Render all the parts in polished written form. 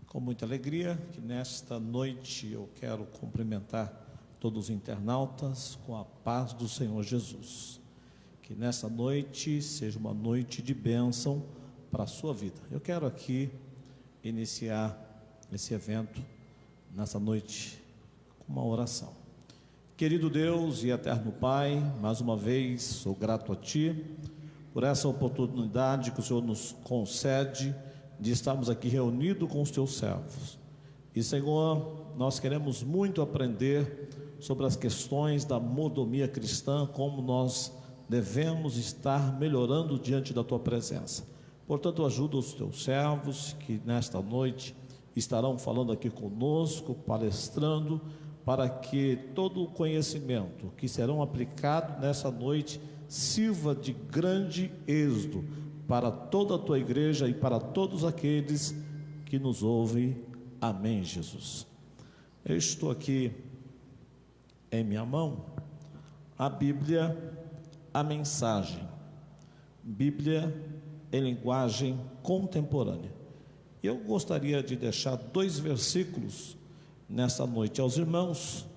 Com muita alegria que nesta noite eu quero cumprimentar todos os internautas com a paz do Senhor Jesus. Que nesta noite seja uma noite de bênção para a sua vida. Eu quero aqui iniciar esse evento nessa noite com uma oração. Querido Deus e eterno Pai, mais uma vez sou grato a Ti por essa oportunidade que o Senhor nos concede de estarmos aqui reunidos com os Teus servos. E Senhor, nós queremos muito aprender sobre as questões da mordomia cristã, como nós devemos estar melhorando diante da Tua presença. Portanto, ajuda os Teus servos que nesta noite estarão falando aqui conosco, palestrando, para que todo o conhecimento que serão aplicados nessa noite sirva de grande êxito para toda a Tua igreja e para todos aqueles que nos ouvem. Amém, Jesus. Eu estou aqui em minha mão a Bíblia, a mensagem, Bíblia em linguagem contemporânea. Eu gostaria de deixar 2 versículos nessa noite aos irmãos,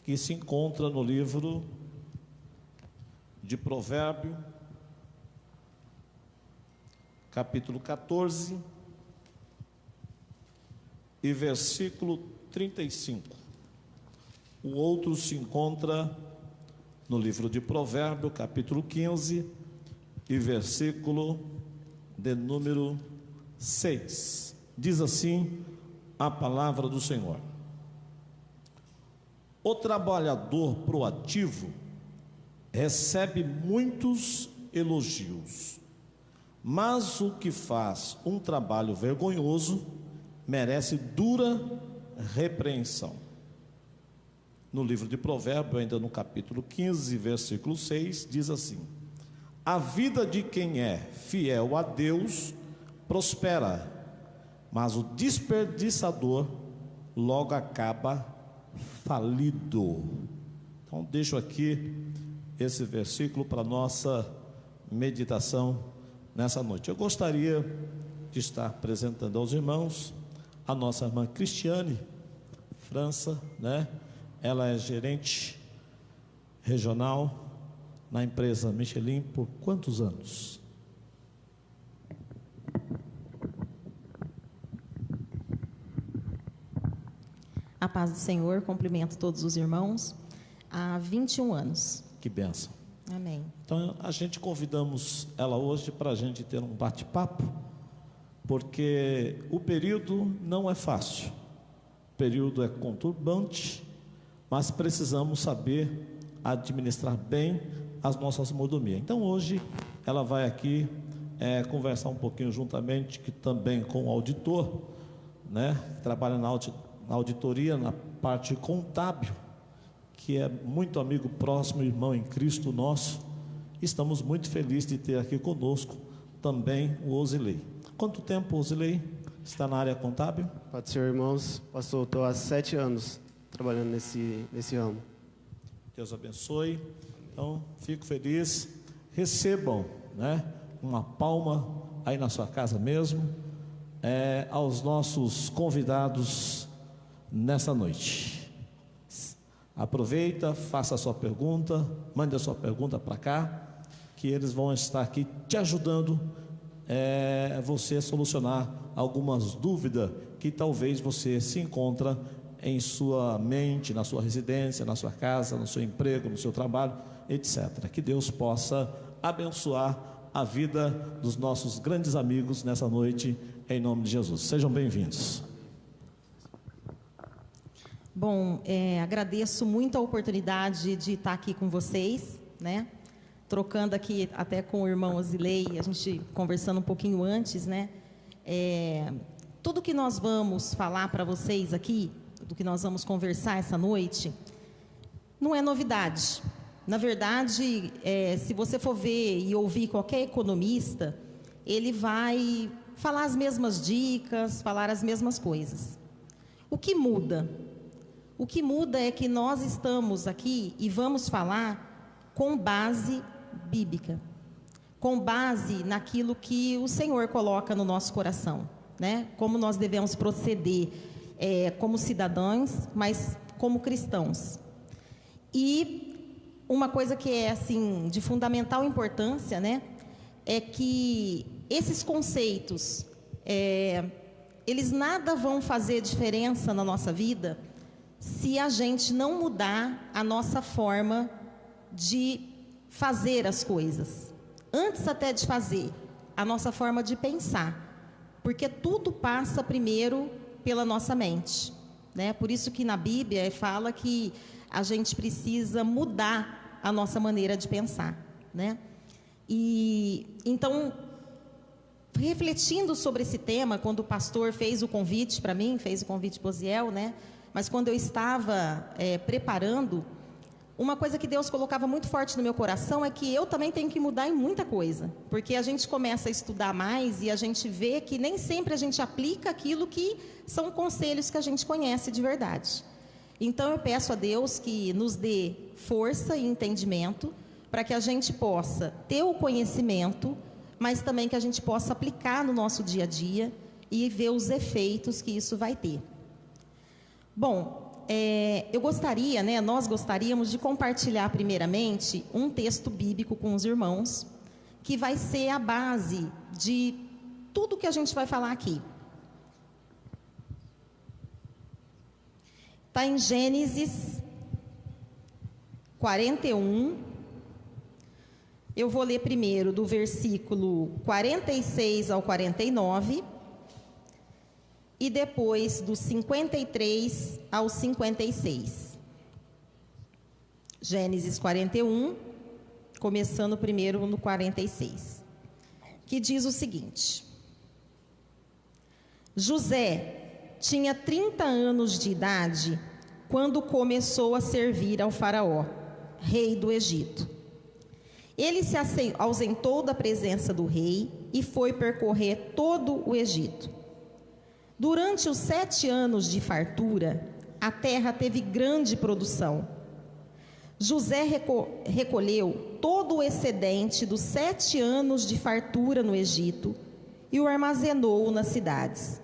que se encontra no livro de Provérbio, capítulo 14 e versículo 35. O outro se encontra no livro de Provérbio, capítulo 15 e versículo de número 6. Diz assim a palavra do Senhor: o trabalhador proativo recebe muitos elogios, mas o que faz um trabalho vergonhoso merece dura repreensão. No livro de Provérbio, ainda no capítulo 15, versículo 6, diz assim: a vida de quem é fiel a Deus prospera, mas o desperdiçador logo acaba falido. Então deixo aqui esse versículo para nossa meditação nessa noite. Eu gostaria de estar apresentando aos irmãos a nossa irmã Cristiane França, né? Ela é gerente regional na empresa Michelin por quantos anos? A paz do Senhor, cumprimento todos os irmãos. Há 21 anos. Que bênção. Amém. Então a gente convidamos ela hoje para a gente ter um bate-papo, porque o período não é fácil, o período é conturbante, mas precisamos saber administrar bem as nossas mordomias. Então hoje ela vai aqui conversar um pouquinho juntamente que também com o auditor, né, que trabalha na auditoria, na parte contábil, que é muito amigo próximo, irmão em Cristo nosso. Estamos muito felizes de ter aqui conosco também o Osilei. Quanto tempo, Osilei, está na área contábil? Pode ser, irmãos. Pastor, estou há 7 anos trabalhando nesse ramo. Deus abençoe. Então, fico feliz. Recebam, né, uma palma aí na sua casa mesmo, aos nossos convidados nessa noite. Aproveita, faça a sua pergunta, mande a sua pergunta para cá, que eles vão estar aqui te ajudando você a solucionar algumas dúvidas que talvez você se encontra em sua mente, na sua residência, na sua casa, no seu emprego, no seu trabalho, etc. Que Deus possa abençoar a vida dos nossos grandes amigos nessa noite, em nome de Jesus. Sejam bem-vindos. Bom, agradeço muito a oportunidade de estar aqui com vocês, né? Trocando aqui até com o irmão Osilei, a gente conversando um pouquinho antes, né? Tudo que nós vamos falar para vocês aqui, do que nós vamos conversar essa noite, não é novidade. Na verdade, se você for ver e ouvir qualquer economista, ele vai falar as mesmas dicas, falar as mesmas coisas. O que muda? O que muda é que nós estamos aqui e vamos falar com base bíblica, com base naquilo que o Senhor coloca no nosso coração. né? Como nós devemos proceder como cidadãos, mas como cristãos. E uma coisa que é assim de fundamental importância, né, é que esses conceitos, eles nada vão fazer diferença na nossa vida se a gente não mudar a nossa forma de fazer as coisas. Antes até de fazer, a nossa forma de pensar, porque tudo passa primeiro pela nossa mente, né? Por isso que na Bíblia fala que a gente precisa mudar a nossa maneira de pensar, né? E então, refletindo sobre esse tema, quando o pastor fez o convite para mim, fez o convite para o Osiel, né? Mas quando eu estava preparando, uma coisa que Deus colocava muito forte no meu coração é que eu também tenho que mudar em muita coisa, porque a gente começa a estudar mais e a gente vê que nem sempre a gente aplica aquilo que são conselhos que a gente conhece de verdade. Então eu peço a Deus que nos dê força e entendimento para que a gente possa ter o conhecimento, mas também que a gente possa aplicar no nosso dia a dia e ver os efeitos que isso vai ter. Bom, eu gostaria, né, nós gostaríamos de compartilhar primeiramente um texto bíblico com os irmãos, que vai ser a base de tudo que a gente vai falar aqui. Está em Gênesis 41. Eu vou ler primeiro do versículo 46 ao 49. E depois do 53 ao 56. Gênesis 41, começando primeiro no 46, que diz o seguinte: José tinha 30 anos de idade quando começou a servir ao faraó, rei do Egito. Ele se ausentou da presença do rei e foi percorrer todo o Egito. Durante os 7 anos de fartura, a terra teve grande produção. José recolheu todo o excedente dos 7 anos de fartura no Egito e o armazenou nas cidades.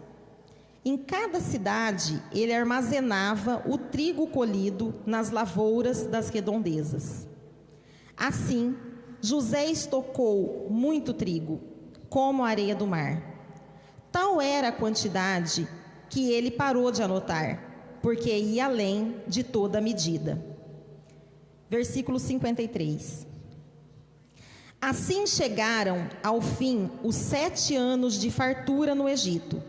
Em cada cidade, ele armazenava o trigo colhido nas lavouras das redondezas. Assim, José estocou muito trigo, como a areia do mar. Tal era a quantidade que ele parou de anotar, porque ia além de toda a medida. Versículo 53. Assim chegaram ao fim os 7 anos de fartura no Egito,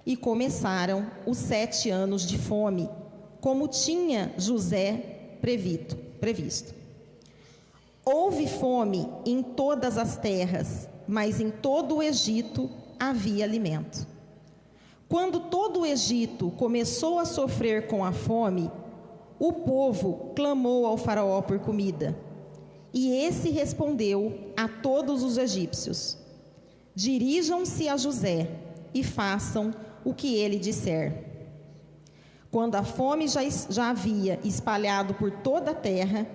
e começaram os 7 anos de fome, como tinha José previsto. Houve fome em todas as terras, mas em todo o Egito havia alimento. Quando todo o Egito começou a sofrer com a fome, o povo clamou ao faraó por comida. E esse respondeu a todos os egípcios: dirijam-se a José e façam o que ele disser. Quando a fome já havia espalhado por toda a terra,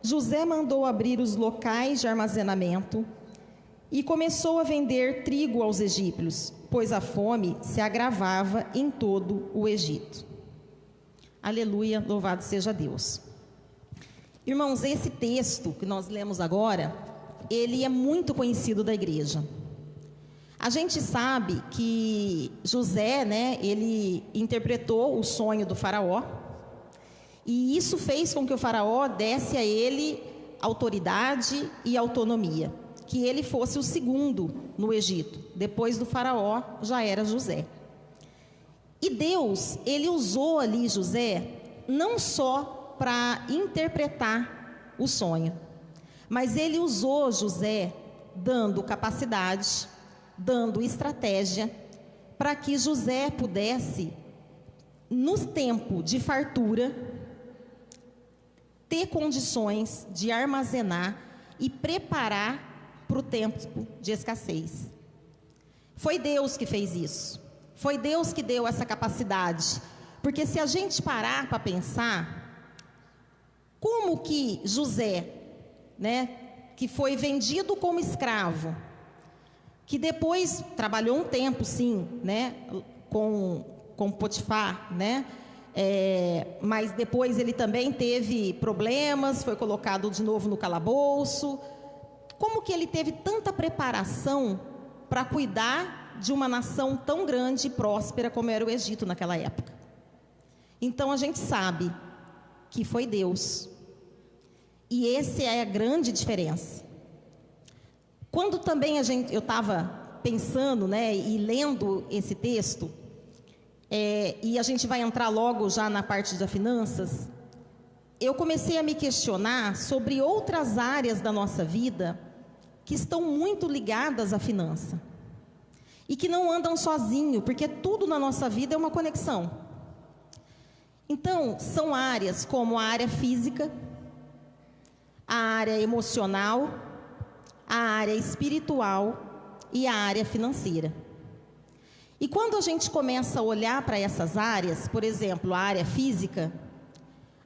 José mandou abrir os locais de armazenamento e começou a vender trigo aos egípcios, pois a fome se agravava em todo o Egito. Aleluia, louvado seja Deus. Irmãos, esse texto que nós lemos agora, ele é muito conhecido da igreja. A gente sabe que José, né, ele interpretou o sonho do faraó, e isso fez com que o faraó desse a ele autoridade e autonomia, que ele fosse o segundo no Egito. Depois do faraó, já era José. E Deus, ele usou ali José, não só para interpretar o sonho, mas ele usou José dando capacidade, dando estratégia, para que José pudesse, no tempo de fartura, ter condições de armazenar e preparar para o tempo de escassez. Foi Deus que fez isso. Foi Deus que deu essa capacidade. Porque se a gente parar para pensar, como que José, né, que foi vendido como escravo, que depois trabalhou um tempo, sim, né, com Potifar, né, mas depois ele também teve problemas, foi colocado de novo no calabouço. Como que ele teve tanta preparação para cuidar de uma nação tão grande e próspera como era o Egito naquela época? Então a gente sabe que foi Deus. E essa é a grande diferença. Quando também eu estava pensando, né, e lendo esse texto, e a gente vai entrar logo já na parte das finanças, eu comecei a me questionar sobre outras áreas da nossa vida que estão muito ligadas à finança e que não andam sozinho, porque tudo na nossa vida é uma conexão. Então, são áreas como a área física, a área emocional, a área espiritual e a área financeira. E quando a gente começa a olhar para essas áreas, por exemplo, a área física,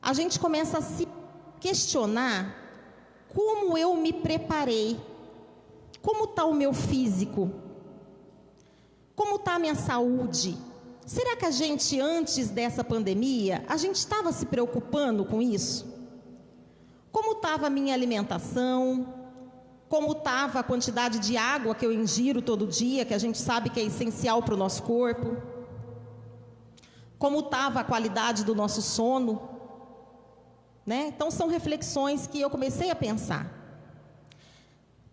a gente começa a se questionar como eu me preparei, como está o meu físico, como está a minha saúde. Será que a gente, antes dessa pandemia, a gente estava se preocupando com isso? Como estava a minha alimentação? Como estava a quantidade de água que eu ingiro todo dia, que a gente sabe que é essencial para o nosso corpo? Como estava a qualidade do nosso sono? Né? Então, são reflexões que eu comecei a pensar.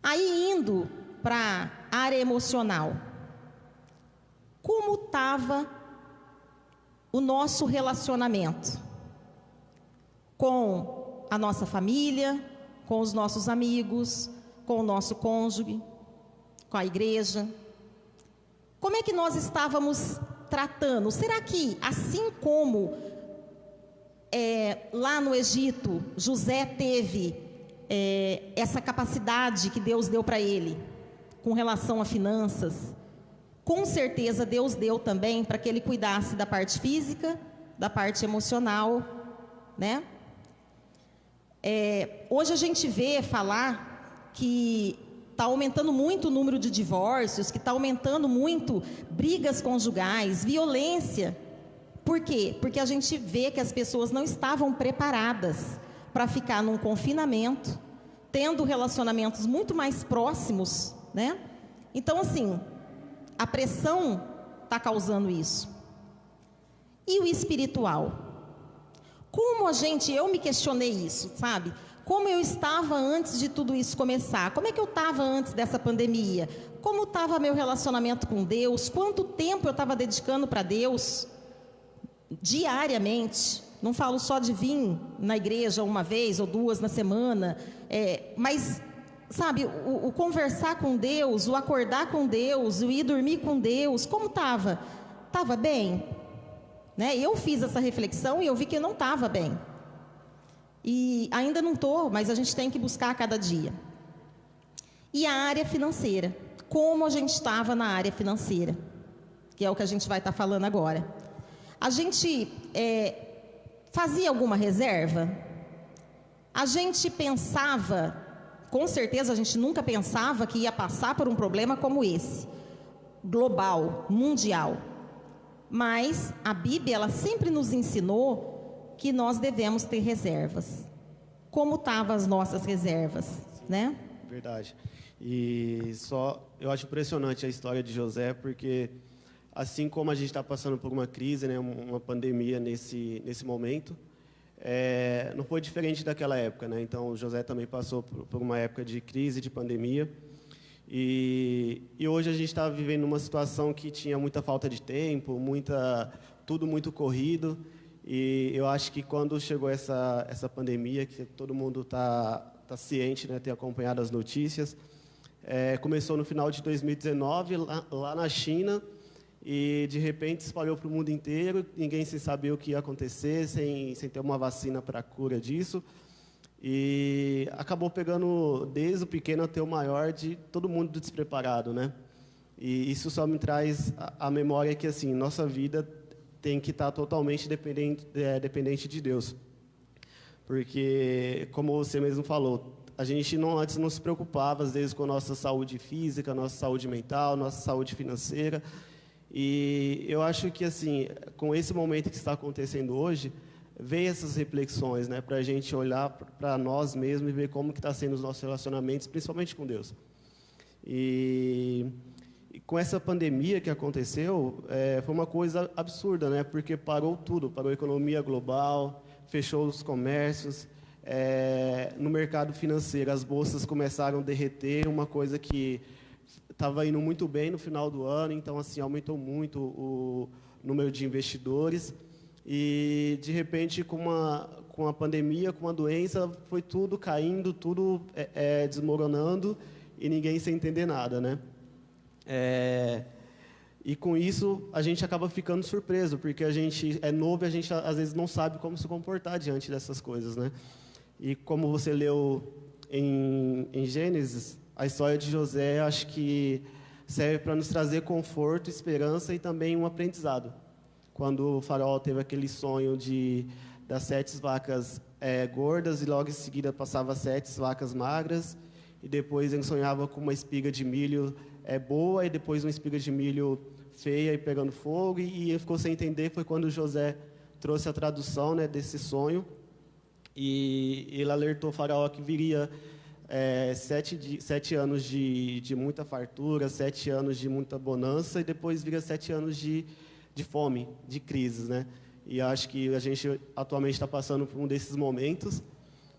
Aí, indo para a área emocional, como estava o nosso relacionamento com a nossa família, com os nossos amigos, com o nosso cônjuge, com a igreja? Como é que nós estávamos tratando? Será que, assim como lá no Egito, José teve essa capacidade que Deus deu para ele, com relação a finanças, com certeza Deus deu também para que ele cuidasse da parte física, da parte emocional, né? Hoje a gente vê falar que está aumentando muito o número de divórcios, que está aumentando muito brigas conjugais, violência. Por quê? Porque a gente vê que as pessoas não estavam preparadas para ficar num confinamento, tendo relacionamentos muito mais próximos, né? Então, assim, a pressão está causando isso. E o espiritual? Como eu me questionei isso, sabe? Como eu estava antes de tudo isso começar? Como é que eu estava antes dessa pandemia? Como estava meu relacionamento com Deus? Quanto tempo eu estava dedicando para Deus? Diariamente. Não falo só de vir na igreja uma vez ou duas na semana, mas, sabe, o conversar com Deus, o acordar com Deus, o ir dormir com Deus, como estava? Estava bem? Né? Eu fiz essa reflexão e eu vi que eu não estava bem. E ainda não estou, mas a gente tem que buscar a cada dia. E a área financeira. Como a gente estava na área financeira? Que é o que a gente vai estar falando agora. A gente fazia alguma reserva? A gente pensava, com certeza a gente nunca pensava que ia passar por um problema como esse. Global, mundial. Mas a Bíblia, ela sempre nos ensinou que nós devemos ter reservas. Como estavam as nossas reservas, né? Verdade. E eu acho impressionante a história de José, porque assim como a gente está passando por uma crise, né, uma pandemia nesse momento, não foi diferente daquela época, né? Então, José também passou por uma época de crise, de pandemia. E hoje a gente está vivendo uma situação que tinha muita falta de tempo, tudo muito corrido. E eu acho que quando chegou essa pandemia, que todo mundo tá ciente, né, tem acompanhado as notícias, começou no final de 2019, lá na China, e de repente espalhou para o mundo inteiro, ninguém sem saber o que ia acontecer, sem ter uma vacina para a cura disso. E acabou pegando desde o pequeno até o maior, de todo mundo despreparado, né? E isso só me traz a memória que, assim, nossa vida tem que estar totalmente dependente de Deus. Porque, como você mesmo falou, a gente antes não se preocupava, às vezes, com a nossa saúde física, nossa saúde mental, nossa saúde financeira. E eu acho que, assim, com esse momento que está acontecendo hoje, vem essas reflexões, né, para a gente olhar para nós mesmos e ver como que está sendo os nossos relacionamentos, principalmente com Deus. E com essa pandemia que aconteceu, foi uma coisa absurda, né, porque parou tudo, parou a economia global, fechou os comércios, no mercado financeiro as bolsas começaram a derreter, uma coisa que estava indo muito bem no final do ano, então assim aumentou muito o número de investidores e de repente com a pandemia, com a doença, foi tudo caindo, tudo desmoronando e ninguém sem entender nada, né? E com isso a gente acaba ficando surpreso, porque a gente é novo e a gente às vezes não sabe como se comportar diante dessas coisas, né? E como você leu em Gênesis, a história de José, acho que serve para nos trazer conforto, esperança e também um aprendizado. Quando o faraó teve aquele sonho das 7 vacas gordas e logo em seguida passava 7 vacas magras, e depois ele sonhava com uma espiga de milho boa e depois uma espiga de milho feia e pegando fogo, e ele ficou sem entender. Foi quando José trouxe a tradução, né, desse sonho, e ele alertou o faraó que viria 7 anos de muita fartura, 7 anos de muita bonança, e depois viria 7 anos de fome, de crises, né? E acho que a gente atualmente está passando por um desses momentos,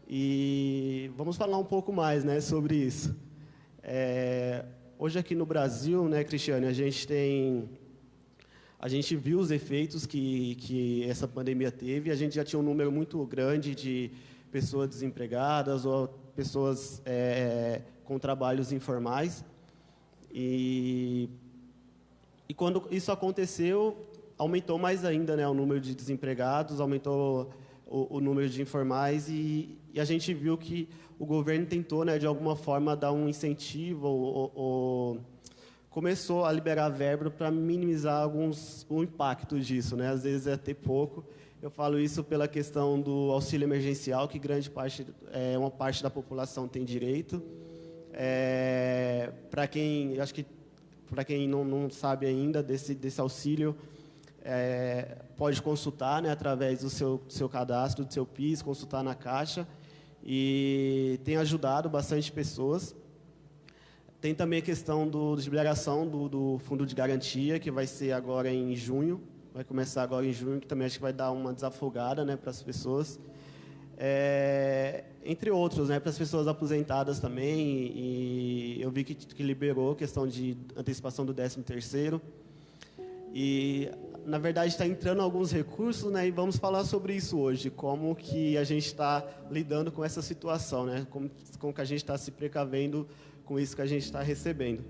e vamos falar um pouco mais, né, sobre isso. Hoje aqui no Brasil, né, Cristiane, a gente viu os efeitos que essa pandemia teve. A gente já tinha um número muito grande de pessoas desempregadas ou pessoas com trabalhos informais. E quando isso aconteceu, aumentou mais ainda, né, o número de desempregados, aumentou o número de informais, e a gente viu que o governo tentou, né, de alguma forma, dar um incentivo ou começou a liberar verba para minimizar o impacto disso, né? Às vezes é ter pouco. Eu falo isso pela questão do auxílio emergencial, que uma parte da população tem direito. Para quem não sabe ainda desse auxílio, pode consultar, né, através do seu cadastro, do seu PIS, consultar na Caixa, e tem ajudado bastante pessoas. Tem também a questão de liberação do fundo de garantia, que vai ser agora em junho, vai começar agora em junho, que também acho que vai dar uma desafogada, né, para as pessoas. Entre outros, né, para as pessoas aposentadas também, e eu vi que liberou a questão de antecipação do 13º. E, na verdade, está entrando alguns recursos, né, e vamos falar sobre isso hoje, como que a gente está lidando com essa situação, né, como que a gente está se precavendo com isso que a gente está recebendo.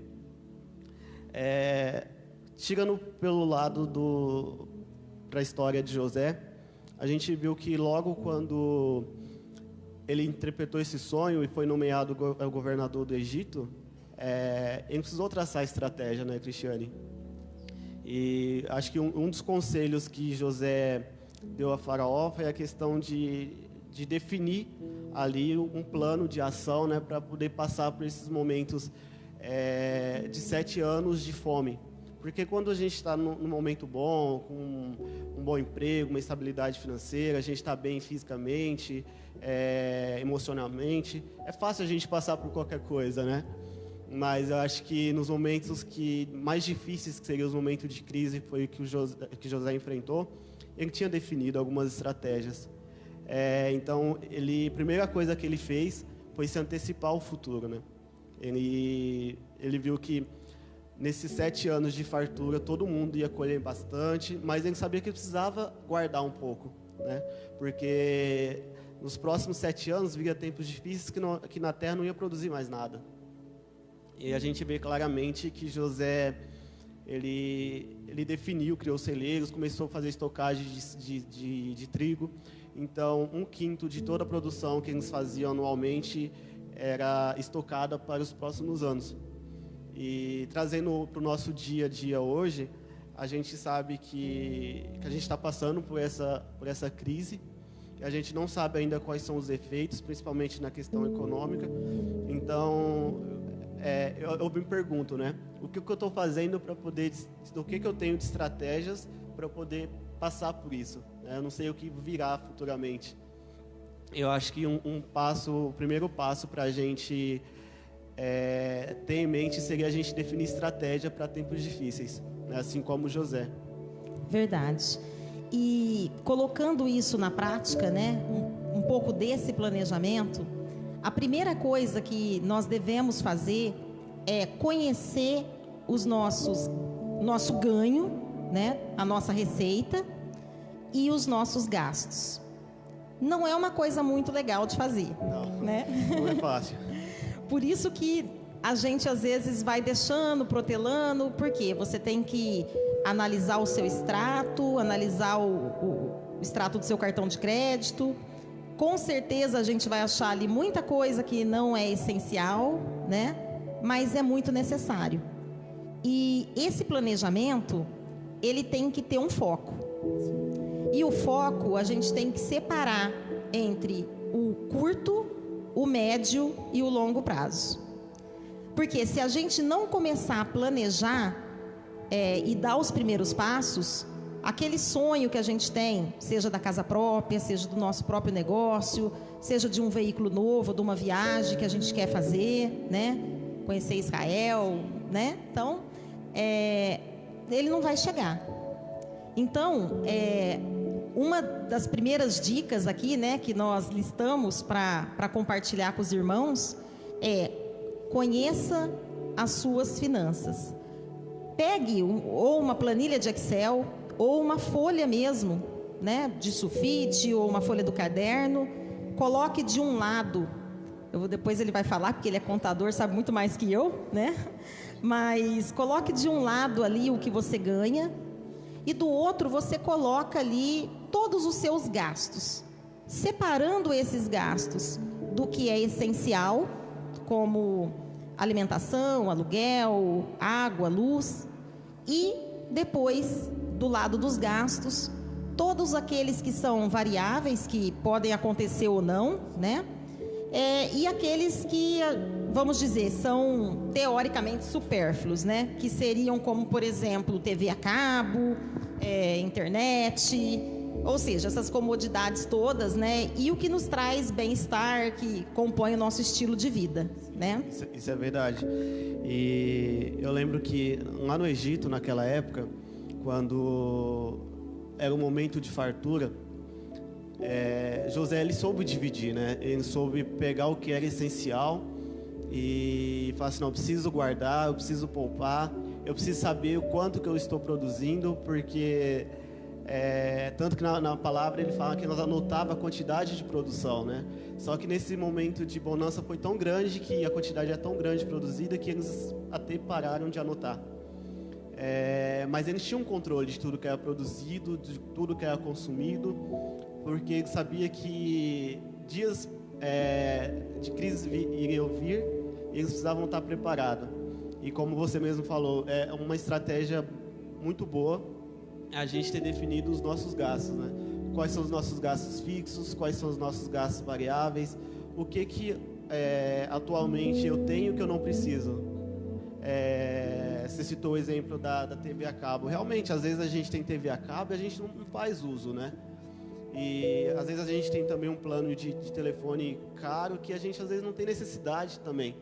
Chegando pelo lado para a história de José, a gente viu que logo quando ele interpretou esse sonho e foi nomeado governador do Egito, ele precisou traçar a estratégia, né, Cristiane? E acho que um dos conselhos que José deu a Faraó foi a questão de definir ali um plano de ação, né, para poder passar por esses momentos de 7 anos de fome. Porque quando a gente está num momento bom, com um bom emprego, uma estabilidade financeira, a gente está bem fisicamente, emocionalmente, é fácil a gente passar por qualquer coisa, né? Mas eu acho que nos momentos mais difíceis, que seriam os momentos de crise, foi o que José enfrentou, ele tinha definido algumas estratégias. Então, a primeira coisa que ele fez foi se antecipar ao futuro, né? Ele viu que nesses 7 anos de fartura todo mundo ia colher bastante, mas ele sabia que precisava guardar um pouco, né? Porque nos próximos 7 anos viria tempos difíceis que na terra não ia produzir mais nada. E a gente vê claramente que José ele definiu, criou celeiros, começou a fazer estocagem de trigo. Então, 1/5 de toda a produção que eles faziam anualmente era estocada para os próximos anos. E trazendo para o nosso dia a dia hoje, a gente sabe que a gente está passando por essa crise, A gente não sabe ainda quais são os efeitos, principalmente na questão econômica. Então, eu me pergunto, né? O que eu estou fazendo para poder... O que eu tenho de estratégias para poder passar por isso? Eu não sei o que virá futuramente. Eu acho que o primeiro passo para a gente ter em mente seria a gente definir estratégia para tempos difíceis, né? Assim como José. Verdade. E colocando isso na prática, né, um pouco desse planejamento, a primeira coisa que nós devemos fazer é conhecer nosso ganho, né, a nossa receita e os nossos gastos. Não é uma coisa muito legal de fazer, né? Não é fácil. Por isso que a gente às vezes vai deixando, protelando, porque você tem que analisar o seu extrato, analisar o extrato do seu cartão de crédito. Com certeza a gente vai achar ali muita coisa que não é essencial, né? Mas é muito necessário. E esse planejamento, ele tem que ter um foco. E o foco a gente tem que separar entre o curto, o médio e o longo prazo. Porque se a gente não começar a planejar e dar os primeiros passos, aquele sonho que a gente tem, seja da casa própria, seja do nosso próprio negócio, seja de um veículo novo, de uma viagem que a gente quer fazer, né? Conhecer Israel, né? Então, ele não vai chegar. Então, uma das primeiras dicas aqui, né, que nós listamos para compartilhar com os irmãos é: conheça as suas finanças. Pegue ou uma planilha de Excel ou uma folha mesmo, né, de sulfite ou uma folha do caderno. Coloque de um lado, depois ele vai falar porque ele é contador, sabe muito mais que eu, né? Mas coloque de um lado ali o que você ganha e do outro você coloca ali todos os seus gastos, separando esses gastos do que é essencial, como alimentação, aluguel, água, luz, e depois, do lado dos gastos, todos aqueles que são variáveis, que podem acontecer ou não, né? E aqueles que, vamos dizer, são teoricamente supérfluos, né? Que seriam como, por exemplo, TV a cabo, internet, ou seja, essas comodidades todas, né? E o que nos traz bem-estar, que compõe o nosso estilo de vida, né? Isso é verdade. E eu lembro que lá no Egito, naquela época, quando era um momento de fartura, José, ele soube dividir, né? Ele soube pegar o que era essencial e falar assim: não, eu preciso guardar, eu preciso poupar, eu preciso saber o quanto que eu estou produzindo, porque tanto que na palavra ele fala que nós anotava a quantidade de produção, né? Só que nesse momento de bonança foi tão grande, que a quantidade é tão grande produzida, que eles até pararam de anotar. Mas eles tinham um controle de tudo que era produzido, de tudo que era consumido, porque eles sabiam que dias de crise iriam vir e eles precisavam estar preparados. E como você mesmo falou, é uma estratégia muito boa a gente ter definido os nossos gastos, né? Quais são os nossos gastos fixos, quais são os nossos gastos variáveis, o que atualmente eu tenho que eu não preciso. Você citou o exemplo da TV a cabo. Realmente, às vezes a gente tem TV a cabo e a gente não faz uso, né? E às vezes a gente tem também um plano de telefone caro que a gente às vezes não tem necessidade também.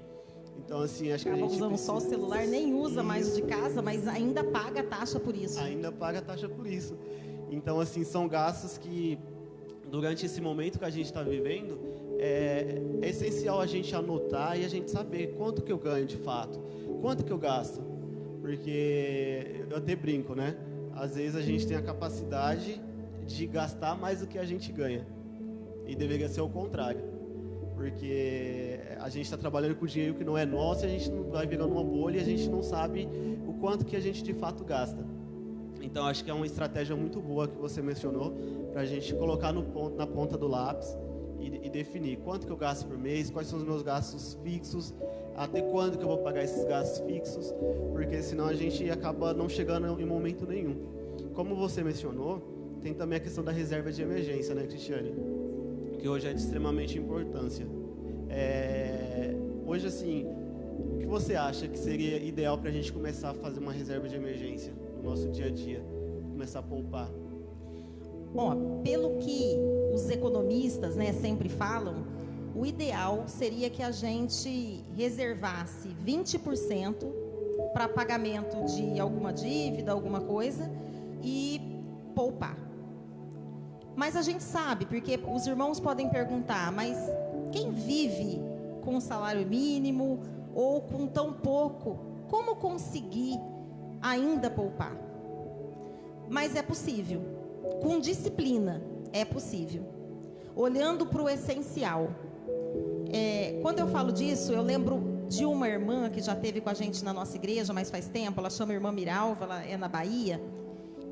Então, assim, acho que a gente usando precisa... só o celular, nem usa mais de casa, mas ainda paga a taxa por isso. Ainda paga a taxa por isso. Então, assim, são gastos que, durante esse momento que a gente está vivendo, é essencial a gente anotar e a gente saber quanto que eu ganho de fato, quanto que eu gasto. Porque eu até brinco, né? Às vezes a gente tem a capacidade de gastar mais do que a gente ganha. E deveria ser o contrário. Porque a gente está trabalhando com dinheiro que não é nosso, e a gente não vai virando uma bolha e a gente não sabe o quanto que a gente de fato gasta. Então, acho que é uma estratégia muito boa que você mencionou, para a gente colocar na ponta do lápis e definir quanto que eu gasto por mês, quais são os meus gastos fixos, até quando que eu vou pagar esses gastos fixos, porque senão a gente acaba não chegando em momento nenhum. Como você mencionou, tem também a questão da reserva de emergência, né, Cristiane? que hoje é de extremamente importância. Hoje, assim, o que você acha que seria ideal para a gente começar a fazer uma reserva de emergência no nosso dia a dia? Começar a poupar? Bom, pelo que os economistas, né, sempre falam, o ideal seria que a gente reservasse 20% para pagamento de alguma dívida, alguma coisa, e poupar. Mas a gente sabe, porque os irmãos podem perguntar, mas quem vive com um salário mínimo ou com tão pouco, como conseguir ainda poupar? Mas é possível, com disciplina é possível, olhando para o essencial. Quando eu falo disso, eu lembro de uma irmã que já esteve com a gente na nossa igreja, mas faz tempo. Ela chama Irmã Miralva, ela é na Bahia,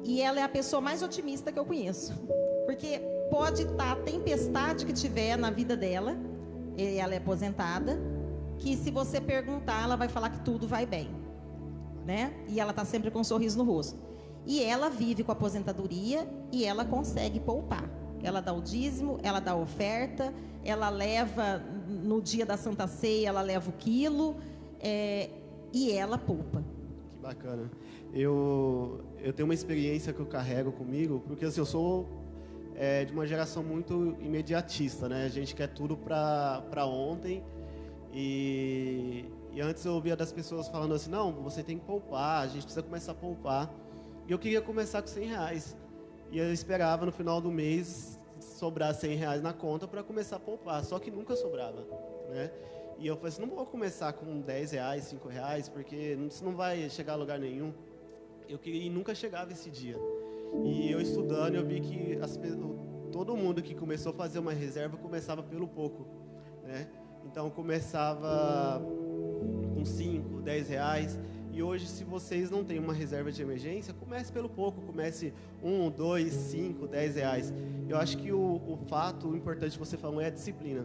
e ela é a pessoa mais otimista que eu conheço, porque pode estar a tempestade que tiver na vida dela, ela é aposentada, que se você perguntar, ela vai falar que tudo vai bem, né? E ela está sempre com um sorriso no rosto. E ela vive com a aposentadoria e ela consegue poupar. Ela dá o dízimo, ela dá a oferta, ela leva, no dia da Santa Ceia, ela leva o quilo, e ela poupa. Que bacana. Eu tenho uma experiência que eu carrego comigo, porque assim, eu sou de uma geração muito imediatista, né? A gente quer tudo para ontem. E antes eu ouvia das pessoas falando assim, não, você tem que poupar, a gente precisa começar a poupar. E eu queria começar com R$100. E eu esperava no final do mês sobrar R$100 na conta para começar a poupar. Só que nunca sobrava, né? E eu falei assim, não vou começar com R$10, R$5, porque isso não vai chegar a lugar nenhum. Eu queria e nunca chegava esse dia. E eu estudando, eu vi que todo mundo que começou a fazer uma reserva começava pelo pouco, né? Então começava com R$5, R$10. E hoje, se vocês não têm uma reserva de emergência, comece pelo pouco, comece R$1, R$2, R$5, R$10. Eu acho que o importante que você falou é a disciplina.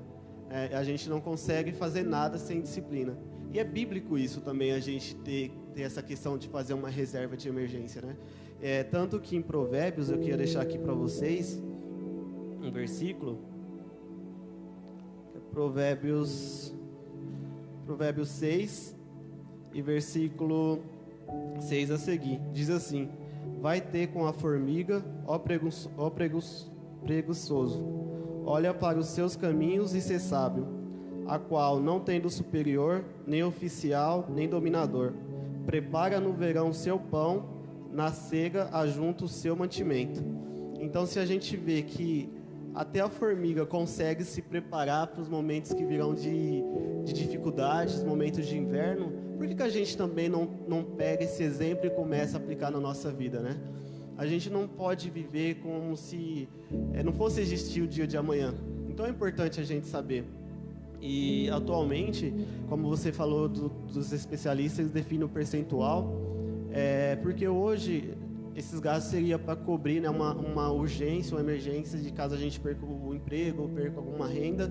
A gente não consegue fazer nada sem disciplina. E é bíblico isso também, a gente ter essa questão de fazer uma reserva de emergência, né? Tanto que em Provérbios, eu queria deixar aqui para vocês um versículo. Provérbios 6 e versículo 6 a seguir. Diz assim: vai ter com a formiga, ó preguiçoso, olha para os seus caminhos e ser sábio, a qual não tem do superior, nem oficial, nem dominador. Prepara no verão o seu pão, na cega ajunta o seu mantimento. Então, se a gente vê que até a formiga consegue se preparar para os momentos que virão de dificuldades, momentos de inverno, por que a gente também não pega esse exemplo e começa a aplicar na nossa vida, né? A gente não pode viver como se não fosse existir o dia de amanhã. Então é importante a gente saber. E atualmente, como você falou dos especialistas, eles definem o percentual, porque hoje esses gastos seriam para cobrir, né, uma urgência, uma emergência, de caso a gente perca o emprego ou perca alguma renda.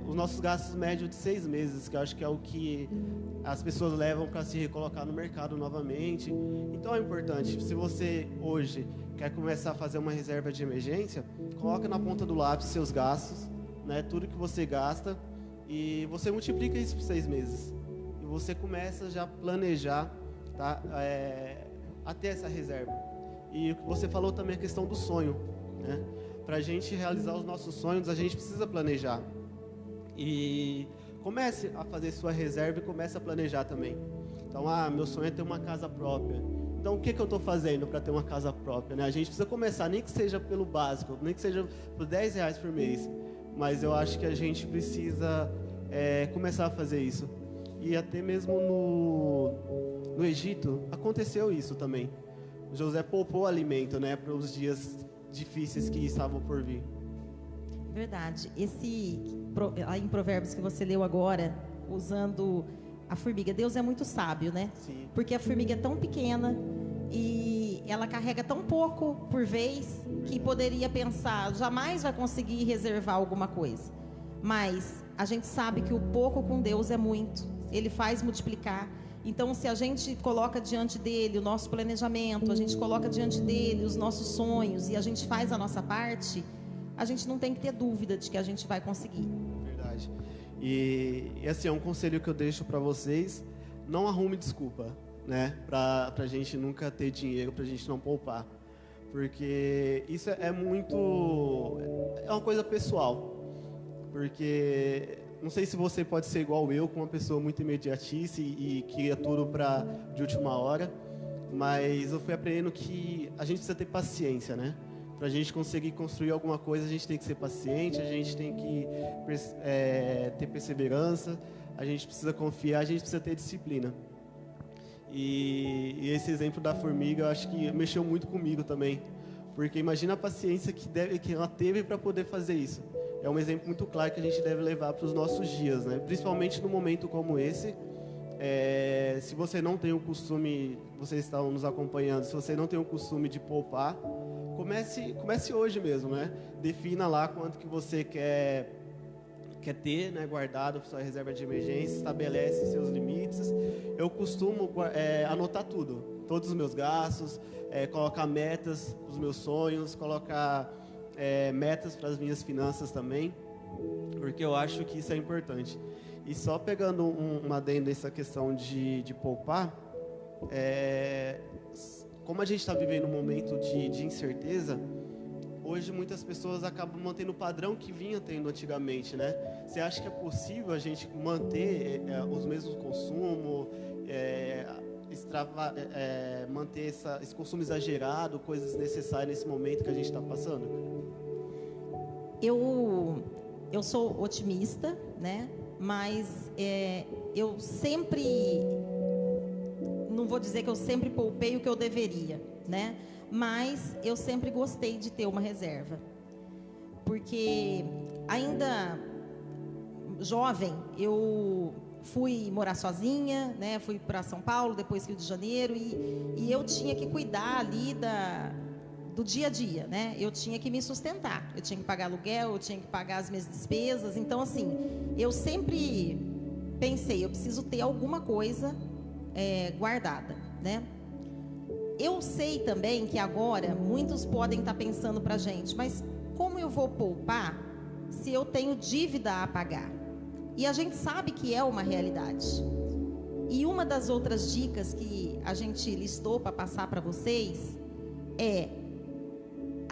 Os nossos gastos médios de 6 meses, que eu acho que é o que as pessoas levam para se recolocar no mercado novamente. Então é importante, se você hoje quer começar a fazer uma reserva de emergência, coloca na ponta do lápis seus gastos, né, tudo que você gasta, e você multiplica isso por 6 meses. E você começa já a planejar, tá? Até essa reserva. E o que você falou também a questão do sonho, né? Para a gente realizar os nossos sonhos, a gente precisa planejar. E comece a fazer sua reserva e comece a planejar também. Então, meu sonho é ter uma casa própria. Então, o que eu estou fazendo para ter uma casa própria, né? A gente precisa começar, nem que seja pelo básico, nem que seja por R$10 por mês. Mas eu acho que a gente precisa começar a fazer isso. E até mesmo no Egito, aconteceu isso também. José poupou alimento, né, para os dias difíceis que estavam por vir. Verdade. Aí em Provérbios que você leu agora, usando a formiga, Deus é muito sábio, né? Sim. Porque a formiga é tão pequena e ela carrega tão pouco por vez que poderia pensar, jamais vai conseguir reservar alguma coisa. Mas a gente sabe que o pouco com Deus é muito. Ele faz multiplicar. Então, se a gente coloca diante dele o nosso planejamento, a gente coloca diante dele os nossos sonhos e a gente faz a nossa parte, a gente não tem que ter dúvida de que a gente vai conseguir. Verdade. E assim, é um conselho que eu deixo para vocês: não arrume desculpa, né? Para a gente nunca ter dinheiro, para a gente não poupar. Porque isso é uma coisa pessoal. Porque não sei se você pode ser igual eu, com uma pessoa muito imediatista e queria tudo de última hora, mas eu fui aprendendo que a gente precisa ter paciência, né? Para a gente conseguir construir alguma coisa, a gente tem que ser paciente, a gente tem que ter perseverança, a gente precisa confiar, a gente precisa ter disciplina. E esse exemplo da formiga, eu acho que mexeu muito comigo também, porque imagina a paciência que ela teve para poder fazer isso. É um exemplo muito claro que a gente deve levar para os nossos dias, né? Principalmente num momento como esse. Se você não tem o costume, vocês estão nos acompanhando, se você não tem o costume de poupar, comece hoje mesmo, né? Defina lá quanto que você quer ter, né, guardado para sua reserva de emergência, estabelece seus limites. Eu costumo anotar tudo, todos os meus gastos, colocar metas para os meus sonhos, colocar metas para as minhas finanças também, porque eu acho que isso é importante. E só pegando uma adendo nessa questão de poupar, como a gente está vivendo um momento de incerteza, hoje muitas pessoas acabam mantendo o padrão que vinha tendo antigamente, né? Você acha que é possível a gente manter os mesmos consumos, manter esse consumo exagerado, coisas necessárias nesse momento que a gente está passando? Eu sou otimista, né? Mas eu sempre, não vou dizer que eu sempre poupei o que eu deveria, né? Mas eu sempre gostei de ter uma reserva, porque ainda jovem eu fui morar sozinha, né? Fui para São Paulo, depois Rio de Janeiro, e eu tinha que cuidar ali do dia a dia, né? Eu tinha que me sustentar, eu tinha que pagar aluguel, eu tinha que pagar as minhas despesas. Então, assim, eu sempre pensei, eu preciso ter alguma coisa guardada, né? Eu sei também que agora muitos podem estar pensando para a gente, mas como eu vou poupar se eu tenho dívida a pagar? E a gente sabe que é uma realidade. E uma das outras dicas que a gente listou para passar para vocês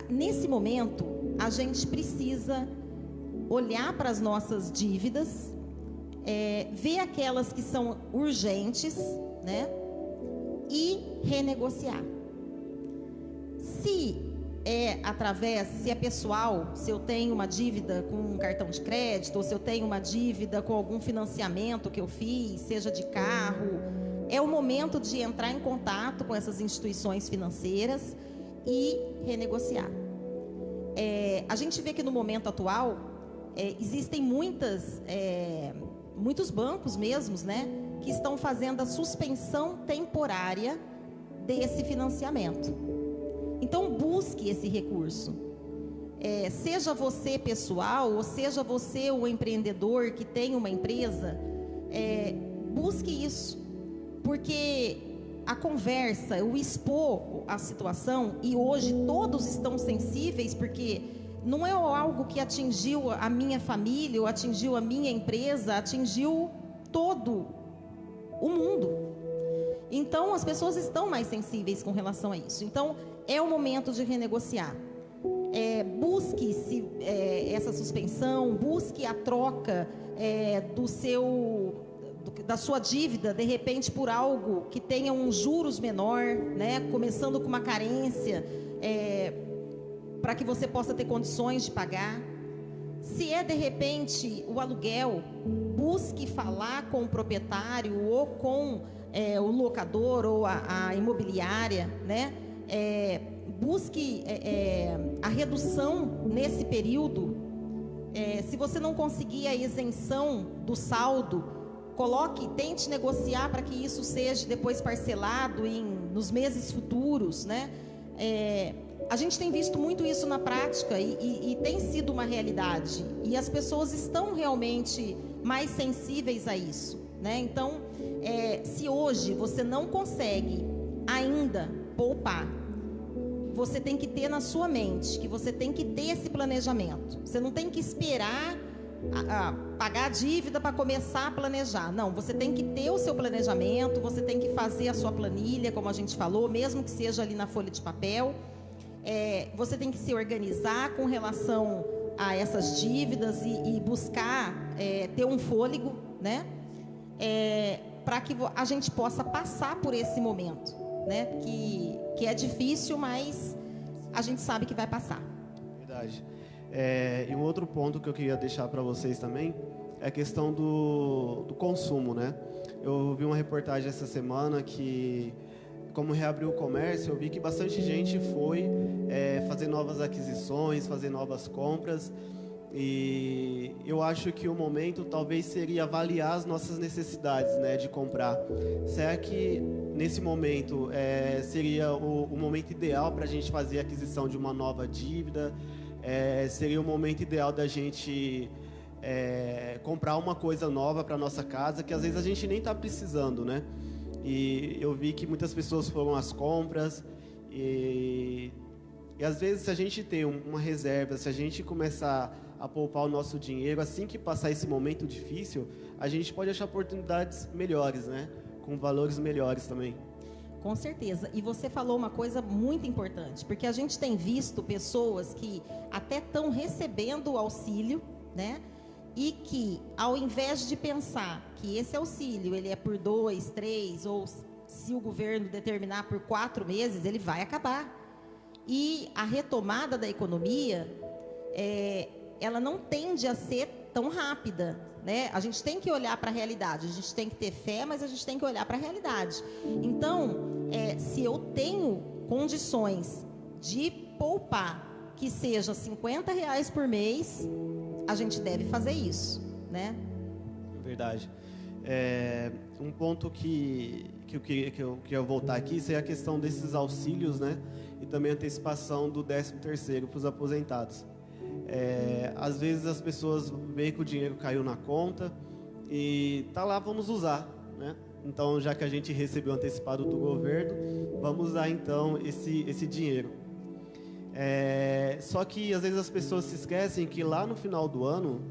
nesse momento, a gente precisa olhar para as nossas dívidas, ver aquelas que são urgentes, né? E renegociar. Se é pessoal, se eu tenho uma dívida com um cartão de crédito, ou se eu tenho uma dívida com algum financiamento que eu fiz, seja de carro, é o momento de entrar em contato com essas instituições financeiras e renegociar. A gente vê que no momento atual existem muitos bancos mesmos, né, que estão fazendo a suspensão temporária desse financiamento. Então busque esse recurso. Seja você pessoal, ou seja você o empreendedor que tem uma empresa, busque isso, porque a conversa, o expor a situação, e hoje todos estão sensíveis, porque não é algo que atingiu a minha família, ou atingiu a minha empresa, atingiu todo o mundo. Então as pessoas estão mais sensíveis com relação a isso. Então é o momento de renegociar. Busque essa suspensão, busque a troca da sua dívida, de repente por algo que tenha um juros menor, né? Começando com uma carência, para que você possa ter condições de pagar. Se de repente o aluguel, busque falar com o proprietário ou com o locador ou a imobiliária, né? Busque a redução nesse período. Se você não conseguir a isenção do saldo, tente negociar para que isso seja depois parcelado nos meses futuros, né? A gente tem visto muito isso na prática e tem sido uma realidade. E as pessoas estão realmente mais sensíveis a isso, né? Então, se hoje você não consegue ainda poupar, você tem que ter na sua mente, que você tem que ter esse planejamento. Você não tem que esperar pagar a dívida para começar a planejar. Não, você tem que ter o seu planejamento, você tem que fazer a sua planilha, como a gente falou, mesmo que seja ali na folha de papel. Você tem que se organizar com relação a essas dívidas e buscar ter um fôlego, né? Para que a gente possa passar por esse momento, né? Que é difícil, mas a gente sabe que vai passar. Verdade. E um outro ponto que eu queria deixar para vocês também é a questão do consumo, né? Eu vi uma reportagem essa semana que, como reabriu o comércio, eu vi que bastante gente foi fazer novas aquisições, fazer novas compras. E eu acho que o momento talvez seria avaliar as nossas necessidades, né, de comprar. Será que nesse momento seria o momento ideal para a gente fazer a aquisição de uma nova dívida? Seria o momento ideal da gente comprar uma coisa nova para nossa casa, que às vezes a gente nem está precisando, né? E eu vi que muitas pessoas foram às compras e às vezes, se a gente tem uma reserva, se a gente começar a poupar o nosso dinheiro, assim que passar esse momento difícil, a gente pode achar oportunidades melhores, né? Com valores melhores também. Com certeza. E você falou uma coisa muito importante, porque a gente tem visto pessoas que até estão recebendo o auxílio, né? E que, ao invés de pensar que esse auxílio ele é por 2, 3, ou se o governo determinar por 4 meses, ele vai acabar. E a retomada da economia, ela não tende a ser tão rápida, né? A gente tem que olhar para a realidade, a gente tem que ter fé, mas a gente tem que olhar para a realidade. Então, se eu tenho condições de poupar, que seja R$50 por mês, a gente deve fazer isso, né? Verdade. Um ponto que eu queria voltar aqui seria a questão desses auxílios, né? E também a antecipação do 13º para os aposentados. Às vezes as pessoas veem que o dinheiro caiu na conta e tá lá, vamos usar, né? Então, já que a gente recebeu antecipado do governo, vamos usar então esse dinheiro. Só que às vezes as pessoas se esquecem que lá no final do ano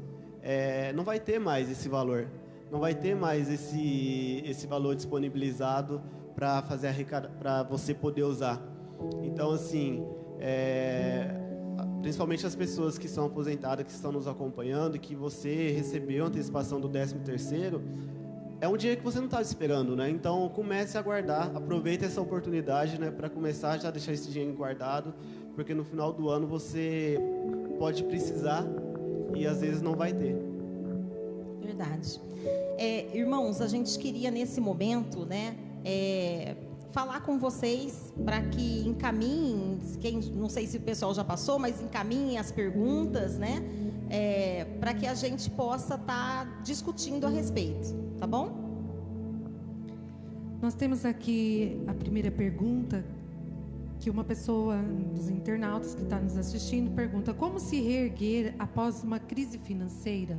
não vai ter mais esse valor, não vai ter mais esse valor disponibilizado para para você poder usar. Então, assim, principalmente as pessoas que são aposentadas, que estão nos acompanhando, que você recebeu a antecipação do 13º, é um dinheiro que você não estava esperando, né? Então, comece a guardar, aproveite essa oportunidade, né, para começar a já deixar esse dinheiro guardado, porque no final do ano você pode precisar e às vezes não vai ter. Verdade. Irmãos, a gente queria nesse momento, né, falar com vocês para que encaminhem, não sei se o pessoal já passou, mas encaminhem as perguntas, né, para que a gente possa estar discutindo a respeito, tá bom? Nós temos aqui a primeira pergunta, que uma pessoa dos internautas que está nos assistindo pergunta: como se reerguer após uma crise financeira?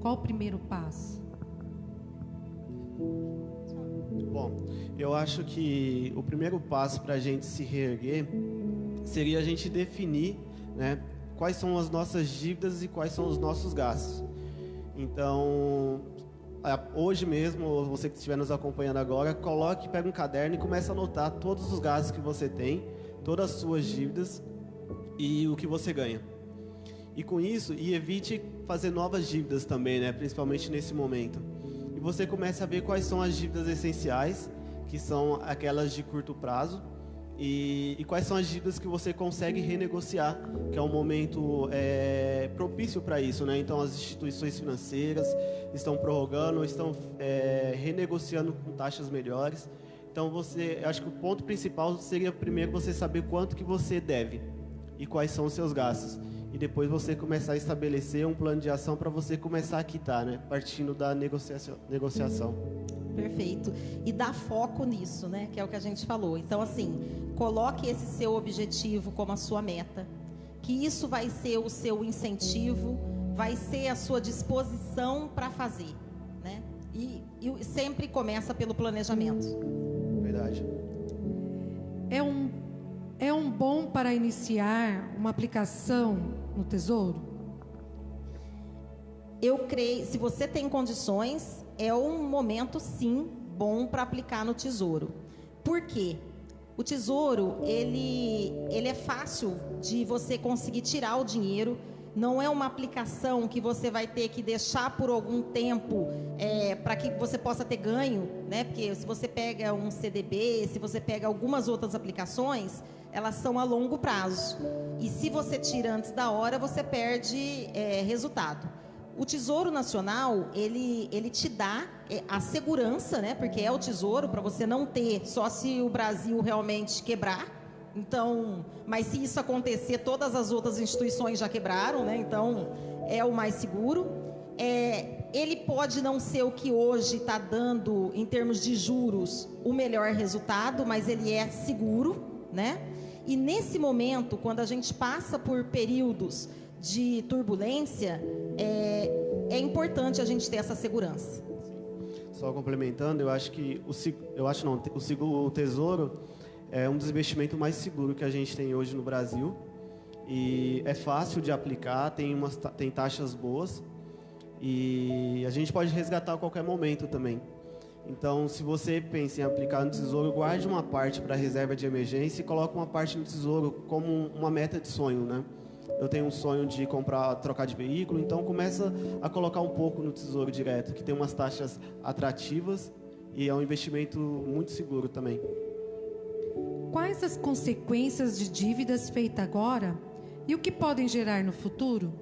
Qual o primeiro passo? Bom, eu acho que o primeiro passo para a gente se reerguer seria a gente definir, né, quais são as nossas dívidas e quais são os nossos gastos. Então, hoje mesmo, você que estiver nos acompanhando agora, pega um caderno e comece a anotar todos os gastos que você tem, todas as suas dívidas e o que você ganha. E com isso, evite fazer novas dívidas também, né, principalmente nesse momento. E você começa a ver quais são as dívidas essenciais, que são aquelas de curto prazo, e quais são as dívidas que você consegue renegociar, que é um momento propício para isso, né? Então, as instituições financeiras estão prorrogando, estão renegociando com taxas melhores. Então, eu acho que o ponto principal seria primeiro você saber quanto que você deve e quais são os seus gastos. E depois você começar a estabelecer um plano de ação para você começar a quitar, né? Partindo da negociação. Perfeito. E dá foco nisso, né? Que é o que a gente falou. Então, assim, coloque esse seu objetivo como a sua meta, que isso vai ser o seu incentivo, vai ser a sua disposição para fazer, né? E sempre começa pelo planejamento. Verdade. É um bom para iniciar uma aplicação no Tesouro? Eu creio, se você tem condições, é um momento sim bom para aplicar no Tesouro. Por quê? O Tesouro, ele é fácil de você conseguir tirar o dinheiro. Não é uma aplicação que você vai ter que deixar por algum tempo para que você possa ter ganho, né? Porque se você pega um CDB, se você pega algumas outras aplicações, elas são a longo prazo. E se você tira antes da hora, você perde resultado. O Tesouro Nacional, ele te dá a segurança, né? Porque é o Tesouro, para você não ter, só se o Brasil realmente quebrar. Então, mas se isso acontecer, todas as outras instituições já quebraram, né? Então, é o mais seguro. Ele pode não ser o que hoje está dando, em termos de juros, o melhor resultado, mas ele é seguro, né? E nesse momento, quando a gente passa por períodos de turbulência, é importante a gente ter essa segurança. Só complementando, eu acho que o Tesouro é um dos investimentos mais seguros que a gente tem hoje no Brasil. E é fácil de aplicar, tem taxas boas. E a gente pode resgatar a qualquer momento também. Então, se você pensa em aplicar no Tesouro, guarde uma parte para reserva de emergência e coloque uma parte no Tesouro como uma meta de sonho, né? Eu tenho um sonho de trocar de veículo, então começa a colocar um pouco no Tesouro Direto, que tem umas taxas atrativas e é um investimento muito seguro também. Quais as consequências de dívidas feitas agora e o que podem gerar no futuro?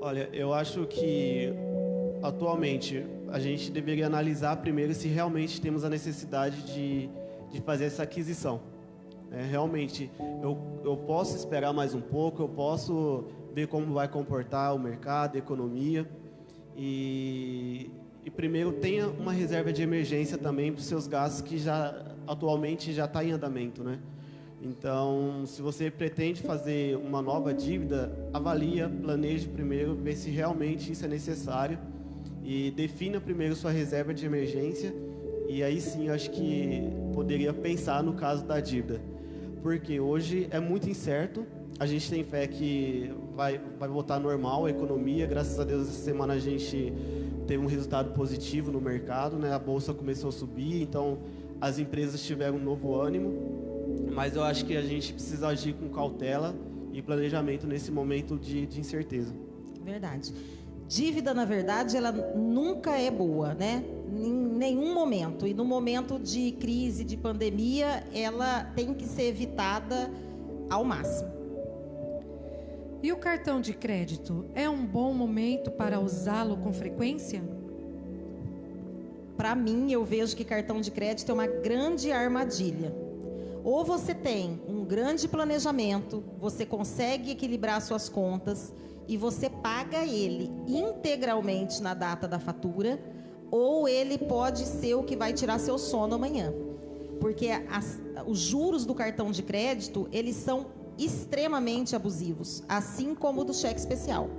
Olha, eu acho que atualmente a gente deveria analisar primeiro se realmente temos a necessidade de fazer essa aquisição. Realmente, eu posso esperar mais um pouco, eu posso ver como vai comportar o mercado, a economia e primeiro tenha uma reserva de emergência também para os seus gastos que atualmente já está em andamento, né? Então, se você pretende fazer uma nova dívida, avalia, planeje primeiro, vê se realmente isso é necessário e defina primeiro sua reserva de emergência e aí sim eu acho que poderia pensar no caso da dívida. Porque hoje é muito incerto, a gente tem fé que vai voltar normal a economia, graças a Deus essa semana a gente teve um resultado positivo no mercado, né? A bolsa começou a subir, então as empresas tiveram um novo ânimo, mas eu acho que a gente precisa agir com cautela e planejamento nesse momento de incerteza. Verdade. Dívida, na verdade, ela nunca é boa, né? Em nenhum momento. E no momento de crise, de pandemia, ela tem que ser evitada ao máximo. E o cartão de crédito é um bom momento para usá-lo com frequência? Para mim, eu vejo que cartão de crédito é uma grande armadilha. Ou você tem um grande planejamento, você consegue equilibrar suas contas e você paga ele integralmente na data da fatura, ou ele pode ser o que vai tirar seu sono amanhã. Porque os juros do cartão de crédito, eles são extremamente abusivos, assim como o do cheque especial.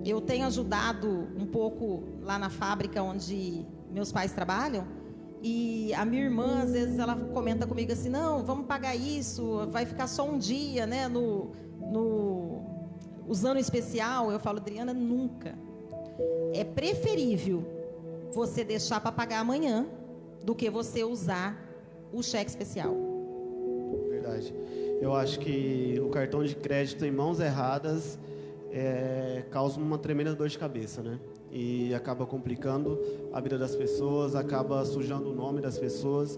Eu tenho ajudado um pouco lá na fábrica onde meus pais trabalham, e a minha irmã, às vezes, ela comenta comigo assim, não, vamos pagar isso, vai ficar só um dia, né, usando especial. Eu falo, Adriana, nunca. É preferível você deixar para pagar amanhã do que você usar o cheque especial. Verdade. Eu acho que o cartão de crédito em mãos erradas causa uma tremenda dor de cabeça, né? E acaba complicando a vida das pessoas, acaba sujando o nome das pessoas.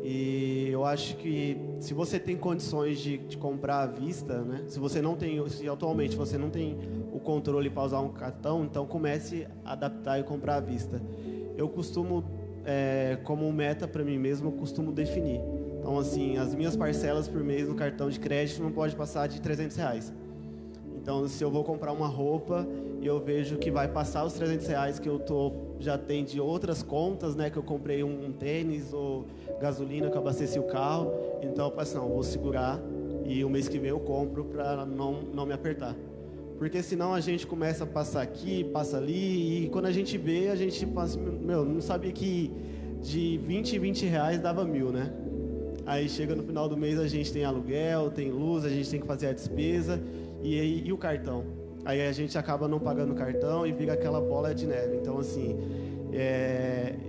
E eu acho que se você tem condições de comprar à vista, né? Se atualmente você não tem o controle para usar um cartão, então comece a adaptar e comprar à vista. Eu costumo, como meta para mim mesmo, eu costumo definir. Então, assim, as minhas parcelas por mês no cartão de crédito não pode passar de R$300. Então, se eu vou comprar uma roupa e eu vejo que vai passar os R$300 que eu já tenho de outras contas, né? Que eu comprei um tênis ou gasolina que eu abasteci o carro. Então, eu penso, não, vou segurar e o mês que vem eu compro para não me apertar. Porque senão a gente começa a passar aqui, passa ali e quando a gente vê, a gente passa, não sabia que de 20 em 20 reais dava 1.000, né? Aí chega no final do mês, a gente tem aluguel, tem luz, a gente tem que fazer a despesa e o cartão. Aí a gente acaba não pagando o cartão e vira aquela bola de neve. Então, assim,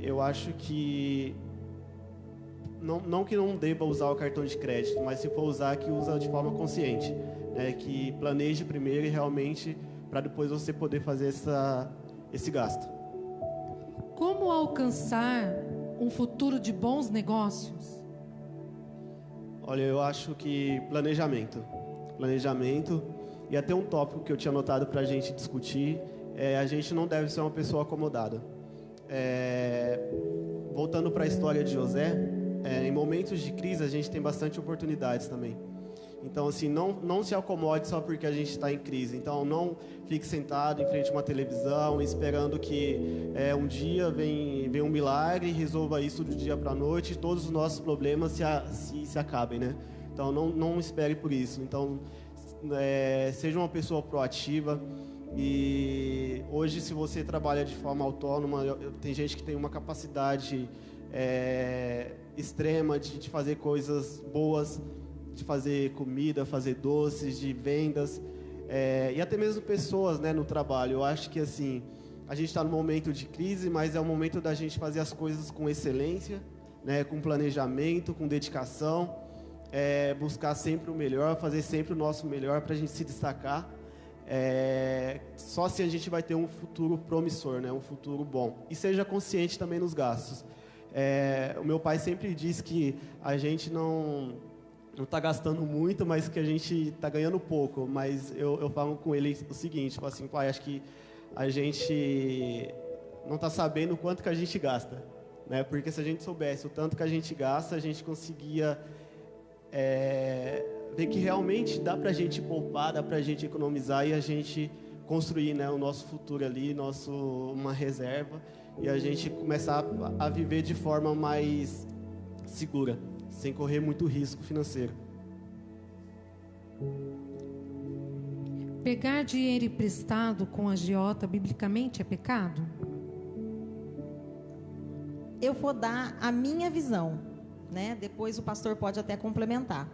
eu acho que não que não deva usar o cartão de crédito, mas se for usar, que usa de forma consciente, né? Que planeje primeiro e realmente para depois você poder fazer esse gasto. Como alcançar um futuro de bons negócios? Olha, eu acho que planejamento, e até um tópico que eu tinha anotado para a gente discutir, a gente não deve ser uma pessoa acomodada. Voltando para a história de José, em momentos de crise a gente tem bastante oportunidades também. Então, assim, não se acomode só porque a gente está em crise. Então, não fique sentado em frente a uma televisão esperando que um dia vem um milagre e resolva isso do dia para a noite e todos os nossos problemas se acabem, né? Então, não espere por isso. Então, seja uma pessoa proativa. E hoje, se você trabalha de forma autônoma, tem gente que tem uma capacidade extrema de fazer coisas boas, de fazer comida, fazer doces, de vendas, e até mesmo pessoas, né, no trabalho. Eu acho que, assim, a gente está num momento de crise, mas é o momento da gente fazer as coisas com excelência, né, com planejamento, com dedicação, buscar sempre o melhor, fazer sempre o nosso melhor para a gente se destacar. Só assim a gente vai ter um futuro promissor, né, um futuro bom. E seja consciente também nos gastos. O meu pai sempre diz que a gente não está gastando muito, mas que a gente está ganhando pouco. Mas eu falo com ele o seguinte, falo assim, pai, acho que a gente não está sabendo o quanto que a gente gasta, né? Porque se a gente soubesse o tanto que a gente gasta, a gente conseguia ver que realmente dá para a gente poupar, dá para a gente economizar e a gente construir, né, o nosso futuro ali, uma reserva, e a gente começar a viver de forma mais segura, sem correr muito risco financeiro. Pegar dinheiro emprestado com agiota, biblicamente, é pecado? Eu vou dar a minha visão, né? Depois o pastor pode até complementar.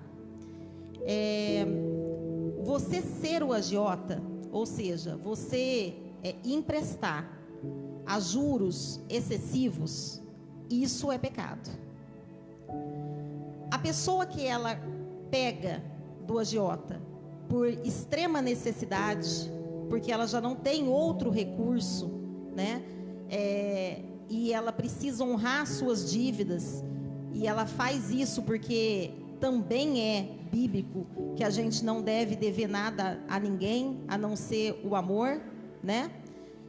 Você ser o agiota, ou seja, você emprestar a juros excessivos, isso é pecado. A pessoa que ela pega do agiota por extrema necessidade, porque ela já não tem outro recurso, né? E ela precisa honrar suas dívidas, e ela faz isso porque também é bíblico que a gente não deve dever nada a ninguém, a não ser o amor, né?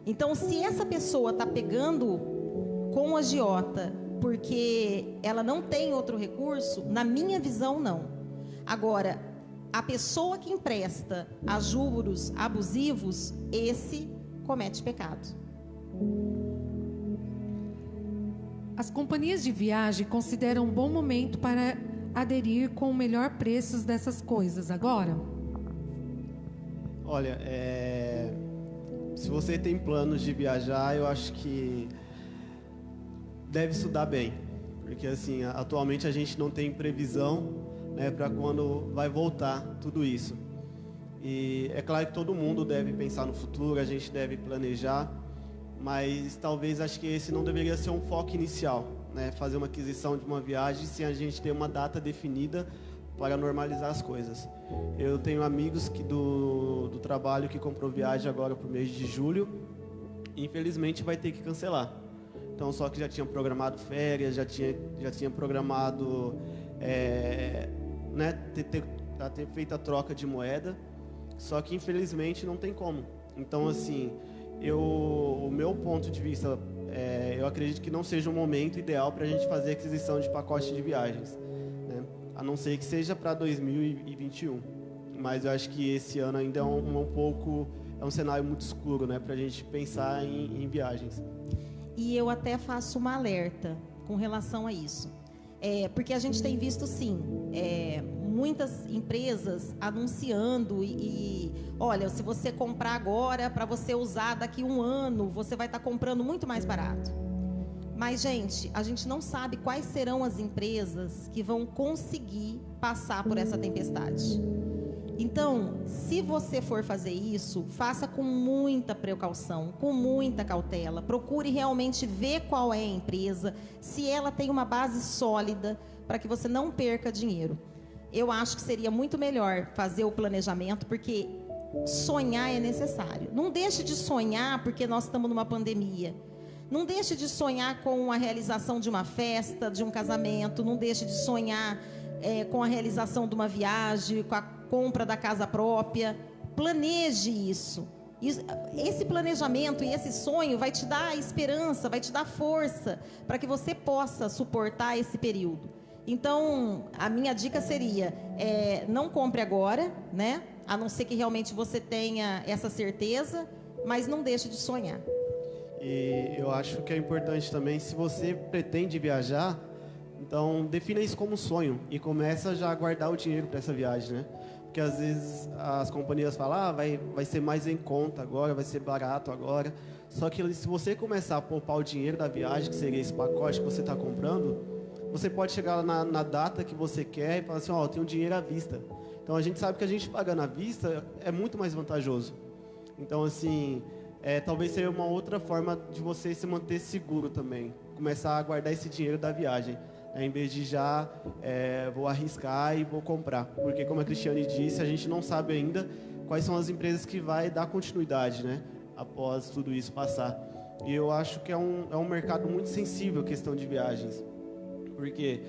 Então, se essa pessoa está pegando com o agiota porque ela não tem outro recurso, na minha visão, não. Agora, a pessoa que empresta a juros abusivos, esse comete pecado. As companhias de viagem consideram um bom momento para aderir com o melhor preços dessas coisas agora? Olha, se você tem planos de viajar, eu acho que deve estudar bem, porque assim, atualmente a gente não tem previsão, né, para quando vai voltar tudo isso. E é claro que todo mundo deve pensar no futuro, a gente deve planejar, mas talvez acho que esse não deveria ser um foco inicial, né, fazer uma aquisição de uma viagem sem a gente ter uma data definida para normalizar as coisas. Eu tenho amigos do trabalho que comprou viagem agora para o mês de julho, e infelizmente vai ter que cancelar. Então, só que já tinha programado férias, já tinha programado né, ter feito a troca de moeda, só que infelizmente não tem como. Então, assim, o meu ponto de vista, eu acredito que não seja o momento ideal para a gente fazer aquisição de pacote de viagens, né? A não ser que seja para 2021. Mas eu acho que esse ano ainda é um cenário muito escuro, né, para a gente pensar em viagens. E eu até faço uma alerta com relação a isso. Porque a gente tem visto, sim, muitas empresas anunciando olha, se você comprar agora, para você usar daqui a um ano, você vai estar comprando muito mais barato. Mas, gente, a gente não sabe quais serão as empresas que vão conseguir passar por essa tempestade. Então, se você for fazer isso, faça com muita precaução, com muita cautela. Procure realmente ver qual é a empresa, se ela tem uma base sólida, para que você não perca dinheiro. Eu acho que seria muito melhor fazer o planejamento, porque sonhar é necessário. Não deixe de sonhar porque nós estamos numa pandemia. Não deixe de sonhar com a realização de uma festa, de um casamento. Não deixe de sonhar com a realização de uma viagem, com a compra da casa própria. Planeje isso. Esse planejamento e esse sonho vai te dar esperança, vai te dar força para que você possa suportar esse período. Então, a minha dica seria, não compre agora, né? A não ser que realmente você tenha essa certeza, mas não deixe de sonhar. E eu acho que é importante também, se você pretende viajar, então defina isso como sonho e começa já a guardar o dinheiro para essa viagem, né? Porque às vezes as companhias falam, vai ser mais em conta agora, vai ser barato agora. Só que se você começar a poupar o dinheiro da viagem, que seria esse pacote que você está comprando, você pode chegar na data que você quer e falar assim, eu tenho dinheiro à vista. Então a gente sabe que a gente pagando à vista é muito mais vantajoso. Então assim, talvez seja uma outra forma de você se manter seguro também. Começar a guardar esse dinheiro da viagem. Em vez de já vou arriscar e vou comprar. Porque, como a Cristiane disse, a gente não sabe ainda quais são as empresas que vai dar continuidade, né, após tudo isso passar. E eu acho que é um mercado muito sensível a questão de viagens. Porque,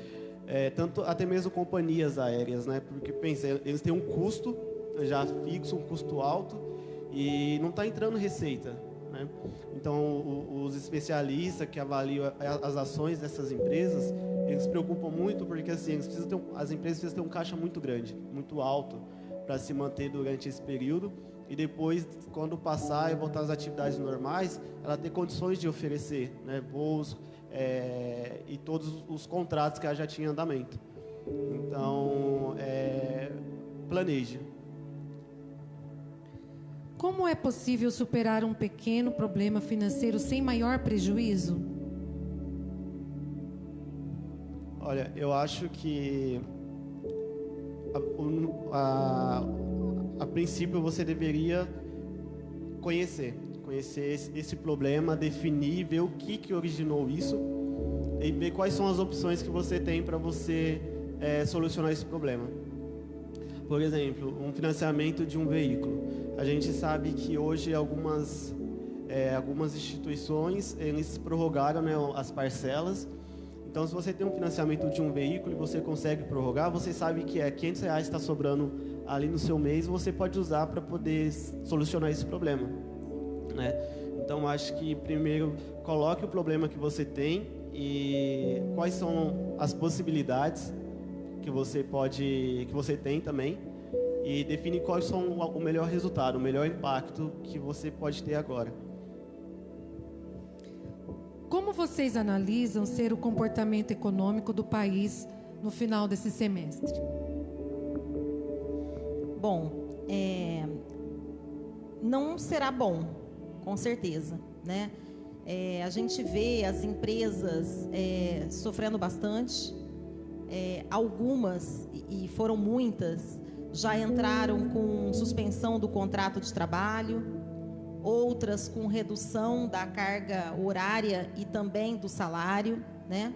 tanto até mesmo companhias aéreas, né, porque, pensa, eles têm um custo já fixo, um custo alto, e não está entrando receita, né? Então, os especialistas que avaliam as ações dessas empresas, eles se preocupam muito porque assim, as empresas precisam ter um caixa muito grande, muito alto, para se manter durante esse período e depois, quando passar e voltar às atividades normais, ela ter condições de oferecer, né, voos e todos os contratos que ela já tinha em andamento. Então, planeje. Como é possível superar um pequeno problema financeiro sem maior prejuízo? Olha, eu acho que a princípio você deveria conhecer esse problema, definir, ver o que originou isso e ver quais são as opções que você tem para você solucionar esse problema. Por exemplo, um financiamento de um veículo. A gente sabe que hoje algumas instituições, eles prorrogaram, né, as parcelas. Então, se você tem um financiamento de um veículo e você consegue prorrogar, você sabe que R$500 está sobrando ali no seu mês, você pode usar para poder solucionar esse problema, né? Então, acho que primeiro coloque o problema que você tem e quais são as possibilidades que você tem também, e define quais são o melhor resultado, o melhor impacto que você pode ter agora. Como vocês analisam ser o comportamento econômico do país no final desse semestre? Bom, não será bom, com certeza, né? A gente vê as empresas sofrendo bastante, algumas, e foram muitas, já entraram com suspensão do contrato de trabalho, outras com redução da carga horária e também do salário, né?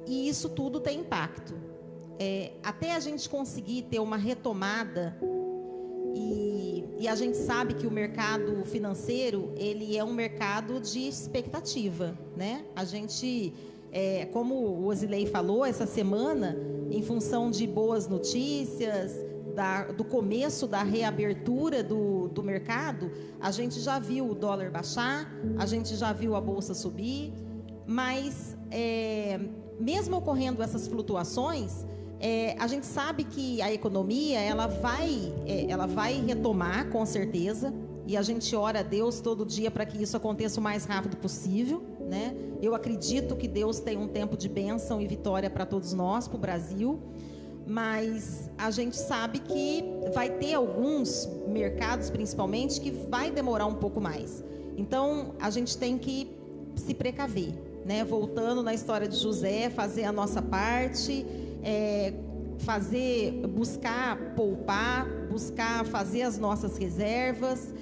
E isso tudo tem impacto. Até a gente conseguir ter uma retomada, e a gente sabe que o mercado financeiro, ele é um mercado de expectativa, né? A gente, como o Osilei falou, essa semana, em função de boas notícias, do começo da reabertura do mercado, a gente já viu o dólar baixar, a gente já viu a bolsa subir, mas mesmo ocorrendo essas flutuações, a gente sabe que a economia ela vai retomar, com certeza, e a gente ora a Deus todo dia para que isso aconteça o mais rápido possível, né? Eu acredito que Deus tem um tempo de bênção e vitória para todos nós, para o Brasil, mas a gente sabe que vai ter alguns mercados, principalmente, que vai demorar um pouco mais. Então, a gente tem que se precaver, né? Voltando na história de José, fazer a nossa parte, buscar poupar, buscar fazer as nossas reservas,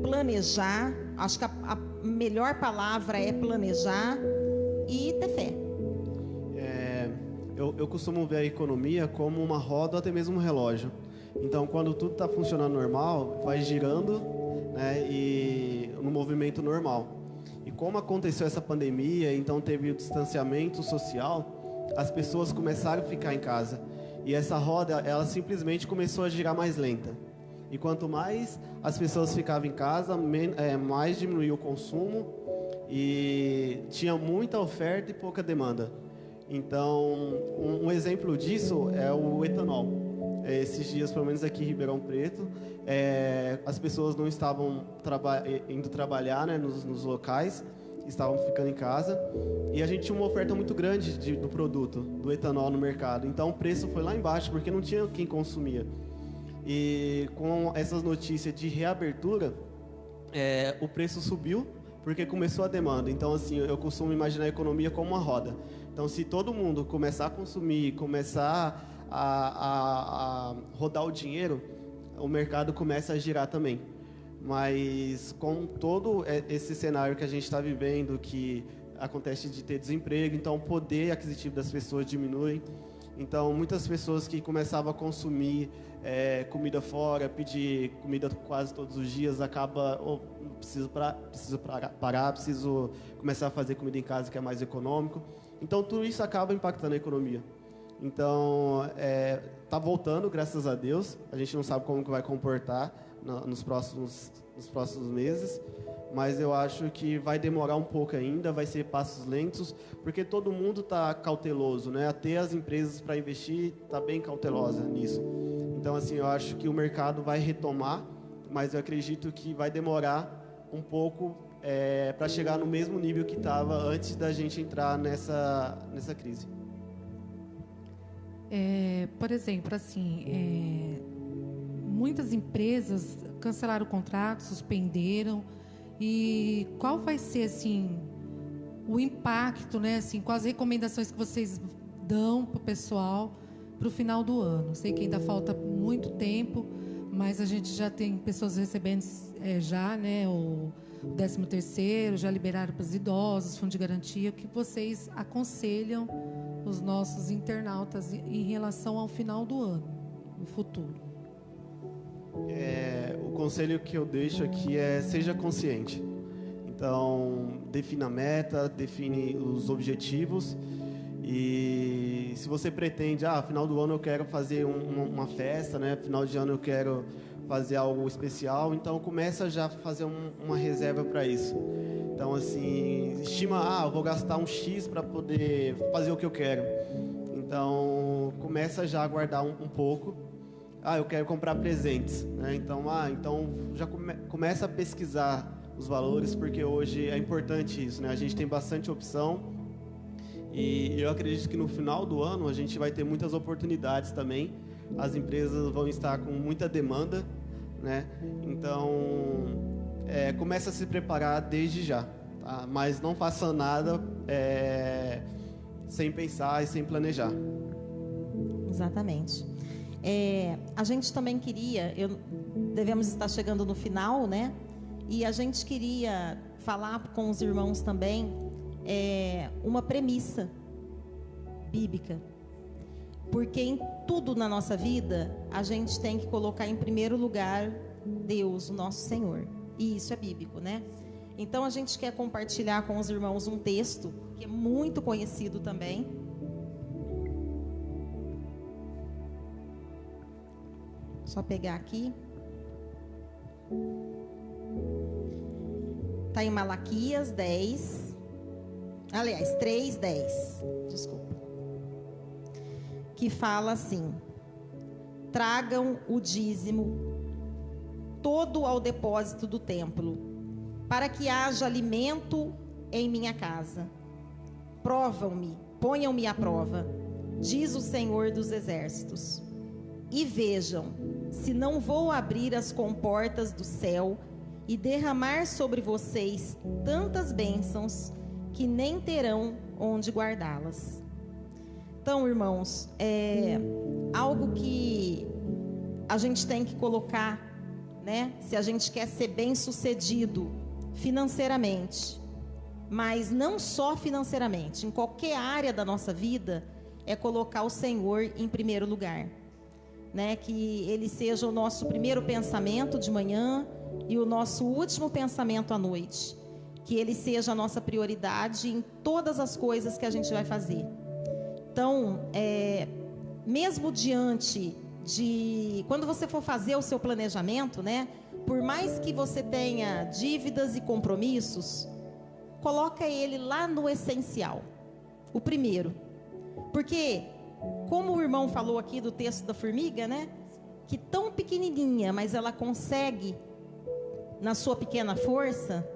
planejar. Acho que a melhor palavra é planejar e ter fé. Eu costumo ver a economia como uma roda ou até mesmo um relógio. Então, quando tudo está funcionando normal, vai girando, né, e no movimento normal. E como aconteceu essa pandemia, então teve o distanciamento social, as pessoas começaram a ficar em casa. E essa roda, ela simplesmente começou a girar mais lenta. E quanto mais as pessoas ficavam em casa, mais diminuiu o consumo e tinha muita oferta e pouca demanda. Então, um exemplo disso é o etanol. Esses dias, pelo menos aqui em Ribeirão Preto, as pessoas não estavam indo trabalhar, né, nos locais, estavam ficando em casa, e a gente tinha uma oferta muito grande do produto, do etanol no mercado. Então, o preço foi lá embaixo, porque não tinha quem consumia. E com essas notícias de reabertura, o preço subiu, porque começou a demanda. Então, assim, eu costumo imaginar a economia como uma roda. Então, se todo mundo começar a consumir, começar a rodar o dinheiro, o mercado começa a girar também. Mas com todo esse cenário que a gente está vivendo, que acontece de ter desemprego, então o poder aquisitivo das pessoas diminui. Então, muitas pessoas que começavam a consumir comida fora, pedir comida quase todos os dias, preciso parar, preciso começar a fazer comida em casa, que é mais econômico. Então, tudo isso acaba impactando a economia. Então, está voltando, graças a Deus. A gente não sabe como que vai comportar nos próximos meses, mas eu acho que vai demorar um pouco ainda, vai ser passos lentos, porque todo mundo está cauteloso, né? Até as empresas para investir está bem cautelosa nisso. Então, assim, eu acho que o mercado vai retomar, mas eu acredito que vai demorar um pouco para chegar no mesmo nível que estava antes da gente entrar nessa crise. Por exemplo, assim, muitas empresas cancelaram o contrato, suspenderam. E qual vai ser, assim, o impacto, né? Assim, quais as recomendações que vocês dão para o pessoal para o final do ano? Sei que ainda falta muito tempo, mas a gente já tem pessoas recebendo já, né? O 13º, já liberaram para os idosos, fundo de garantia. O que vocês aconselham os nossos internautas em relação ao final do ano, no futuro? O conselho que eu deixo aqui seja consciente. Então, defina a meta, define os objetivos. E se você pretende, final do ano eu quero fazer uma festa, né? Final de ano eu quero fazer algo especial, então começa já a fazer uma reserva para isso. Então, assim, estima, eu vou gastar um X para poder fazer o que eu quero. Então, começa já a guardar um pouco. Eu quero comprar presentes, né? Então já começa a pesquisar os valores, porque hoje é importante isso, né? A gente tem bastante opção e eu acredito que no final do ano a gente vai ter muitas oportunidades também. As empresas vão estar com muita demanda, né? Então, começa a se preparar desde já, tá? Mas não faça nada sem pensar e sem planejar. Exatamente. A gente também queria, devemos estar chegando no final, né? E a gente queria falar com os irmãos também uma premissa bíblica. Porque em tudo na nossa vida, a gente tem que colocar em primeiro lugar Deus, o nosso Senhor. E isso é bíblico, né? Então, a gente quer compartilhar com os irmãos um texto que é muito conhecido também. Só pegar aqui. Está em Malaquias 10. Aliás, 3:10. Desculpa. Que fala assim: tragam o dízimo todo ao depósito do templo, para que haja alimento em minha casa. Provam-me, ponham-me à prova, diz o Senhor dos Exércitos, e vejam se não vou abrir as comportas do céu e derramar sobre vocês tantas bênçãos que nem terão onde guardá-las. Então, irmãos, algo que a gente tem que colocar, né? Se a gente quer ser bem-sucedido financeiramente, mas não só financeiramente, em qualquer área da nossa vida, é colocar o Senhor em primeiro lugar, né? Que Ele seja o nosso primeiro pensamento de manhã e o nosso último pensamento à noite. Que Ele seja a nossa prioridade em todas as coisas que a gente vai fazer. Então, mesmo diante de... Quando você for fazer o seu planejamento, né? Por mais que você tenha dívidas e compromissos, coloca ele lá no essencial, o primeiro. Porque, como o irmão falou aqui do texto da formiga, né? Que tão pequenininha, mas ela consegue, na sua pequena força,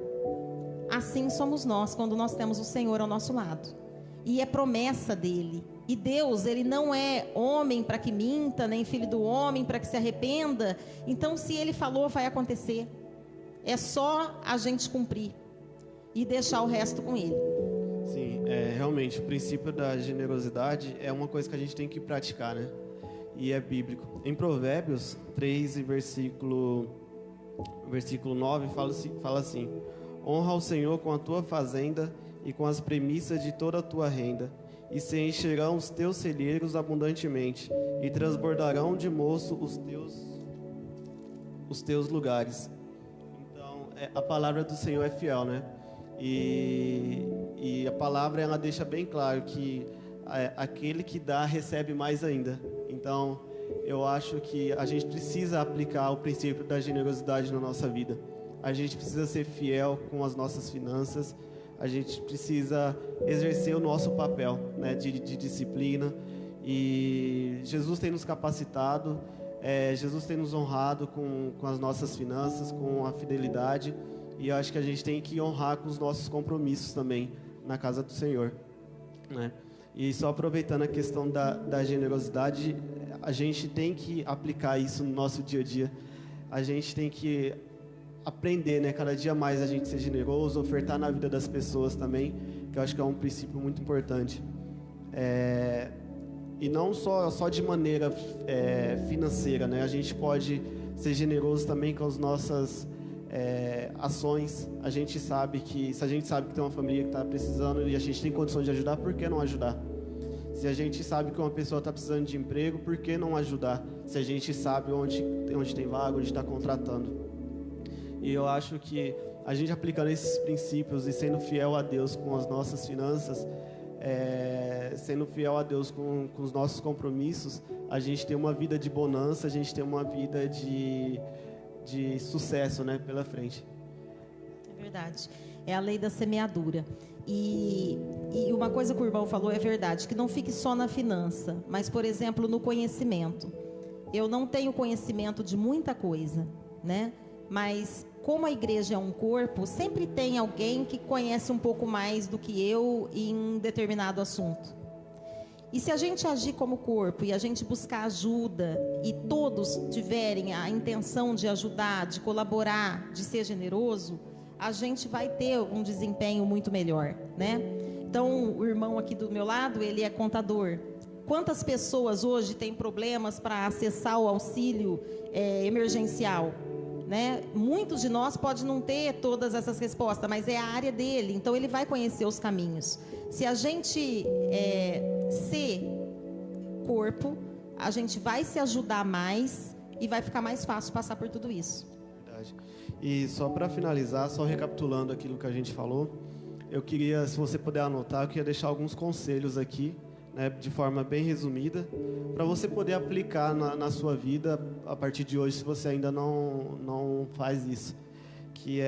assim somos nós, quando nós temos o Senhor ao nosso lado. E é promessa dele. E Deus, Ele não é homem para que minta, nem filho do homem para que se arrependa. Então, se Ele falou, vai acontecer. É só a gente cumprir e deixar o resto com Ele. Sim, realmente, o princípio da generosidade é uma coisa que a gente tem que praticar, né? E é bíblico. Em Provérbios 3, versículo 9, fala assim: honra o Senhor com a tua fazenda e com as premissas de toda a tua renda, e se encherão os teus celeiros abundantemente, e transbordarão de moço os teus lugares. Então, a palavra do Senhor é fiel, né? E a palavra, ela deixa bem claro que aquele que dá, recebe mais ainda. Então, eu acho que a gente precisa aplicar o princípio da generosidade na nossa vida. A gente precisa ser fiel com as nossas finanças. A gente precisa exercer o nosso papel, né, de disciplina. E Jesus tem nos capacitado, Jesus tem nos honrado com as nossas finanças, com a fidelidade. E eu acho que a gente tem que honrar com os nossos compromissos também na casa do Senhor, né? E só aproveitando a questão da generosidade, a gente tem que aplicar isso no nosso dia a dia. A gente tem que aprender, né, cada dia mais a gente ser generoso, ofertar na vida das pessoas também, que eu acho que é um princípio muito importante. E não só de maneira financeira, né? A gente pode ser generoso também com as nossas ações. A gente sabe que, se a gente sabe que tem uma família que está precisando e a gente tem condições de ajudar, por que não ajudar? Se a gente sabe que uma pessoa está precisando de emprego, por que não ajudar? Se a gente sabe onde tem vaga, onde está contratando. E eu acho que a gente aplicando esses princípios e sendo fiel a Deus com as nossas finanças, sendo fiel a Deus com os nossos compromissos, a gente tem uma vida de bonança, a gente tem uma vida de sucesso, né, pela frente. É verdade. É a lei da semeadura. E uma coisa que o irmão falou é verdade, que não fique só na finança, mas, por exemplo, no conhecimento. Eu não tenho conhecimento de muita coisa, né? Mas como a igreja é um corpo, sempre tem alguém que conhece um pouco mais do que eu em um determinado assunto. E se a gente agir como corpo e a gente buscar ajuda e todos tiverem a intenção de ajudar, de colaborar, de ser generoso, a gente vai ter um desempenho muito melhor, né? Então, o irmão aqui do meu lado, ele é contador. Quantas pessoas hoje têm problemas para acessar o auxílio emergencial? Né? Muitos de nós podem não ter todas essas respostas, mas é a área dele, então ele vai conhecer os caminhos. Se a gente ser corpo, a gente vai se ajudar mais e vai ficar mais fácil passar por tudo isso. Verdade. E só para finalizar, só recapitulando aquilo que a gente falou, eu queria, se você puder anotar, eu queria deixar alguns conselhos aqui, né, de forma bem resumida, para você poder aplicar na sua vida a partir de hoje, se você ainda não faz isso. Que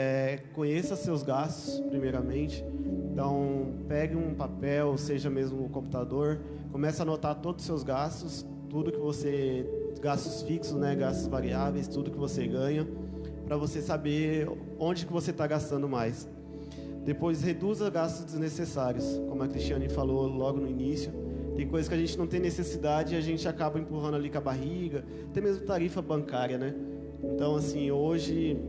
conheça seus gastos, primeiramente. Então, pegue um papel, seja mesmo um computador, comece a anotar todos os seus gastos, tudo que você... gastos fixos, né, gastos variáveis, tudo que você ganha, para você saber onde que você está gastando mais. Depois, reduza gastos desnecessários, como a Cristiane falou logo no início. Tem coisas que a gente não tem necessidade e a gente acaba empurrando ali com a barriga, até mesmo tarifa bancária, né? Então, assim, hoje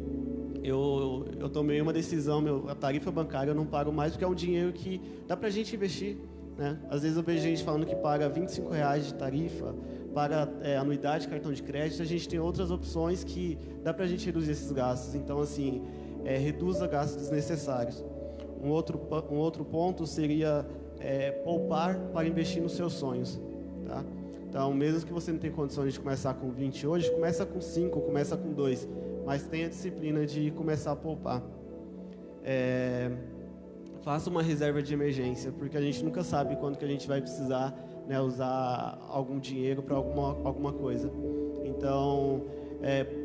eu tomei uma decisão, a tarifa bancária eu não pago mais, porque é um dinheiro que dá para a gente investir, né? Às vezes eu vejo gente falando que paga R$ 25 de tarifa, paga anuidade de cartão de crédito. A gente tem outras opções que dá para a gente reduzir esses gastos. Então, assim, reduza gastos desnecessários. Um outro ponto seria poupar para investir nos seus sonhos, tá? Então, mesmo que você não tenha condições de começar com 20 hoje, começa com 5, começa com 2, mas tenha a disciplina de começar a poupar. Faça uma reserva de emergência, porque a gente nunca sabe quando que a gente vai precisar, né, usar algum dinheiro para alguma coisa. Então,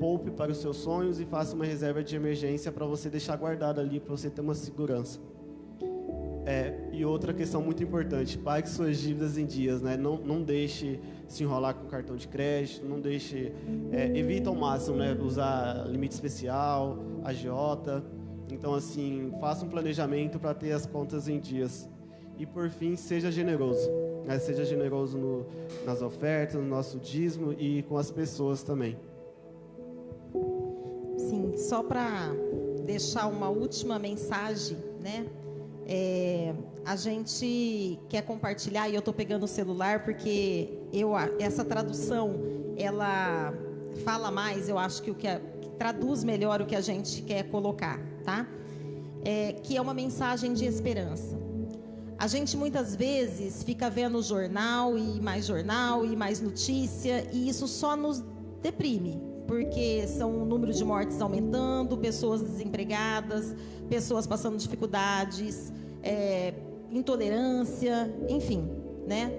poupe para os seus sonhos e faça uma reserva de emergência para você deixar guardado ali, para você ter uma segurança. E outra questão muito importante, pague suas dívidas em dias, né? Não deixe se enrolar com cartão de crédito, não deixe, evita ao máximo, né, usar limite especial, agiota. Então, assim, faça um planejamento para ter as contas em dias. E, por fim, seja generoso, né? Seja generoso nas ofertas, no nosso dízimo e com as pessoas também. Sim, só para deixar uma última mensagem, né? A gente quer compartilhar, e eu estou pegando o celular porque essa tradução, ela fala mais, eu acho que que traduz melhor o que a gente quer colocar, tá? Que é uma mensagem de esperança. A gente muitas vezes fica vendo jornal e mais notícia, e isso só nos deprime, porque são o número de mortes aumentando, pessoas desempregadas, pessoas passando dificuldades, intolerância, enfim, né?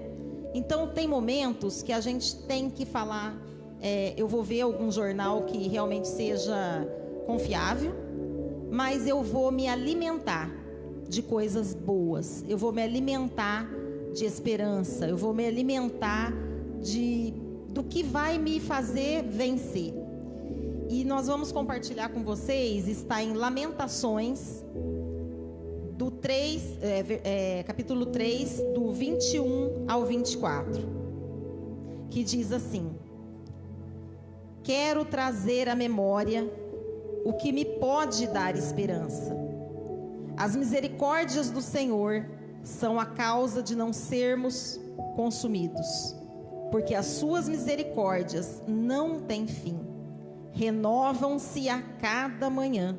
Então, tem momentos que a gente tem que falar, eu vou ver algum jornal que realmente seja confiável, mas eu vou me alimentar de coisas boas, eu vou me alimentar de esperança, eu vou me alimentar do que vai me fazer vencer. E nós vamos compartilhar com vocês, está em Lamentações, capítulo 3, do 21 ao 24, que diz assim: quero trazer à memória o que me pode dar esperança. As misericórdias do Senhor são a causa de não sermos consumidos, porque as suas misericórdias não têm fim, renovam-se a cada manhã.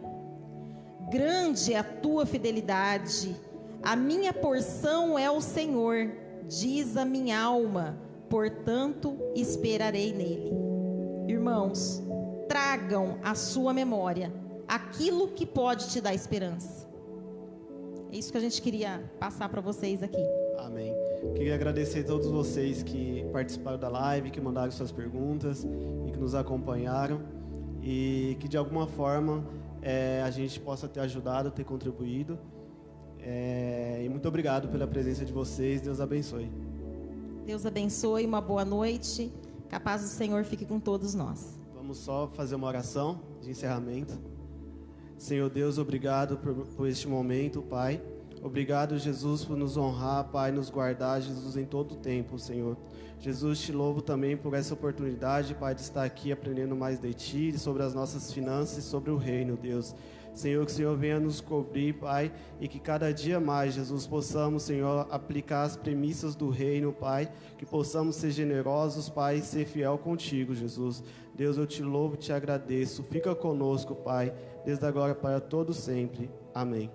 Grande é a tua fidelidade, a minha porção é o Senhor, diz a minha alma, portanto esperarei nele. Irmãos, tragam à sua memória aquilo que pode te dar esperança. É isso que a gente queria passar para vocês aqui. Amém. Queria agradecer a todos vocês que participaram da live, que mandaram suas perguntas e que nos acompanharam, e que de alguma forma a gente possa ter ajudado, ter contribuído. E muito obrigado pela presença de vocês. Deus abençoe. Deus abençoe, uma boa noite. Que a paz do Senhor fique com todos nós. Vamos só fazer uma oração de encerramento. Senhor Deus, obrigado por este momento, Pai. Obrigado, Jesus, por nos honrar, Pai, nos guardar, Jesus, em todo o tempo, Senhor. Jesus, te louvo também por essa oportunidade, Pai, de estar aqui aprendendo mais de Ti, sobre as nossas finanças e sobre o reino, Deus. Senhor, que o Senhor venha nos cobrir, Pai, e que cada dia mais, Jesus, possamos, Senhor, aplicar as premissas do reino, Pai, que possamos ser generosos, Pai, e ser fiel contigo, Jesus. Deus, eu te louvo e te agradeço. Fica conosco, Pai, desde agora para todo sempre. Amém.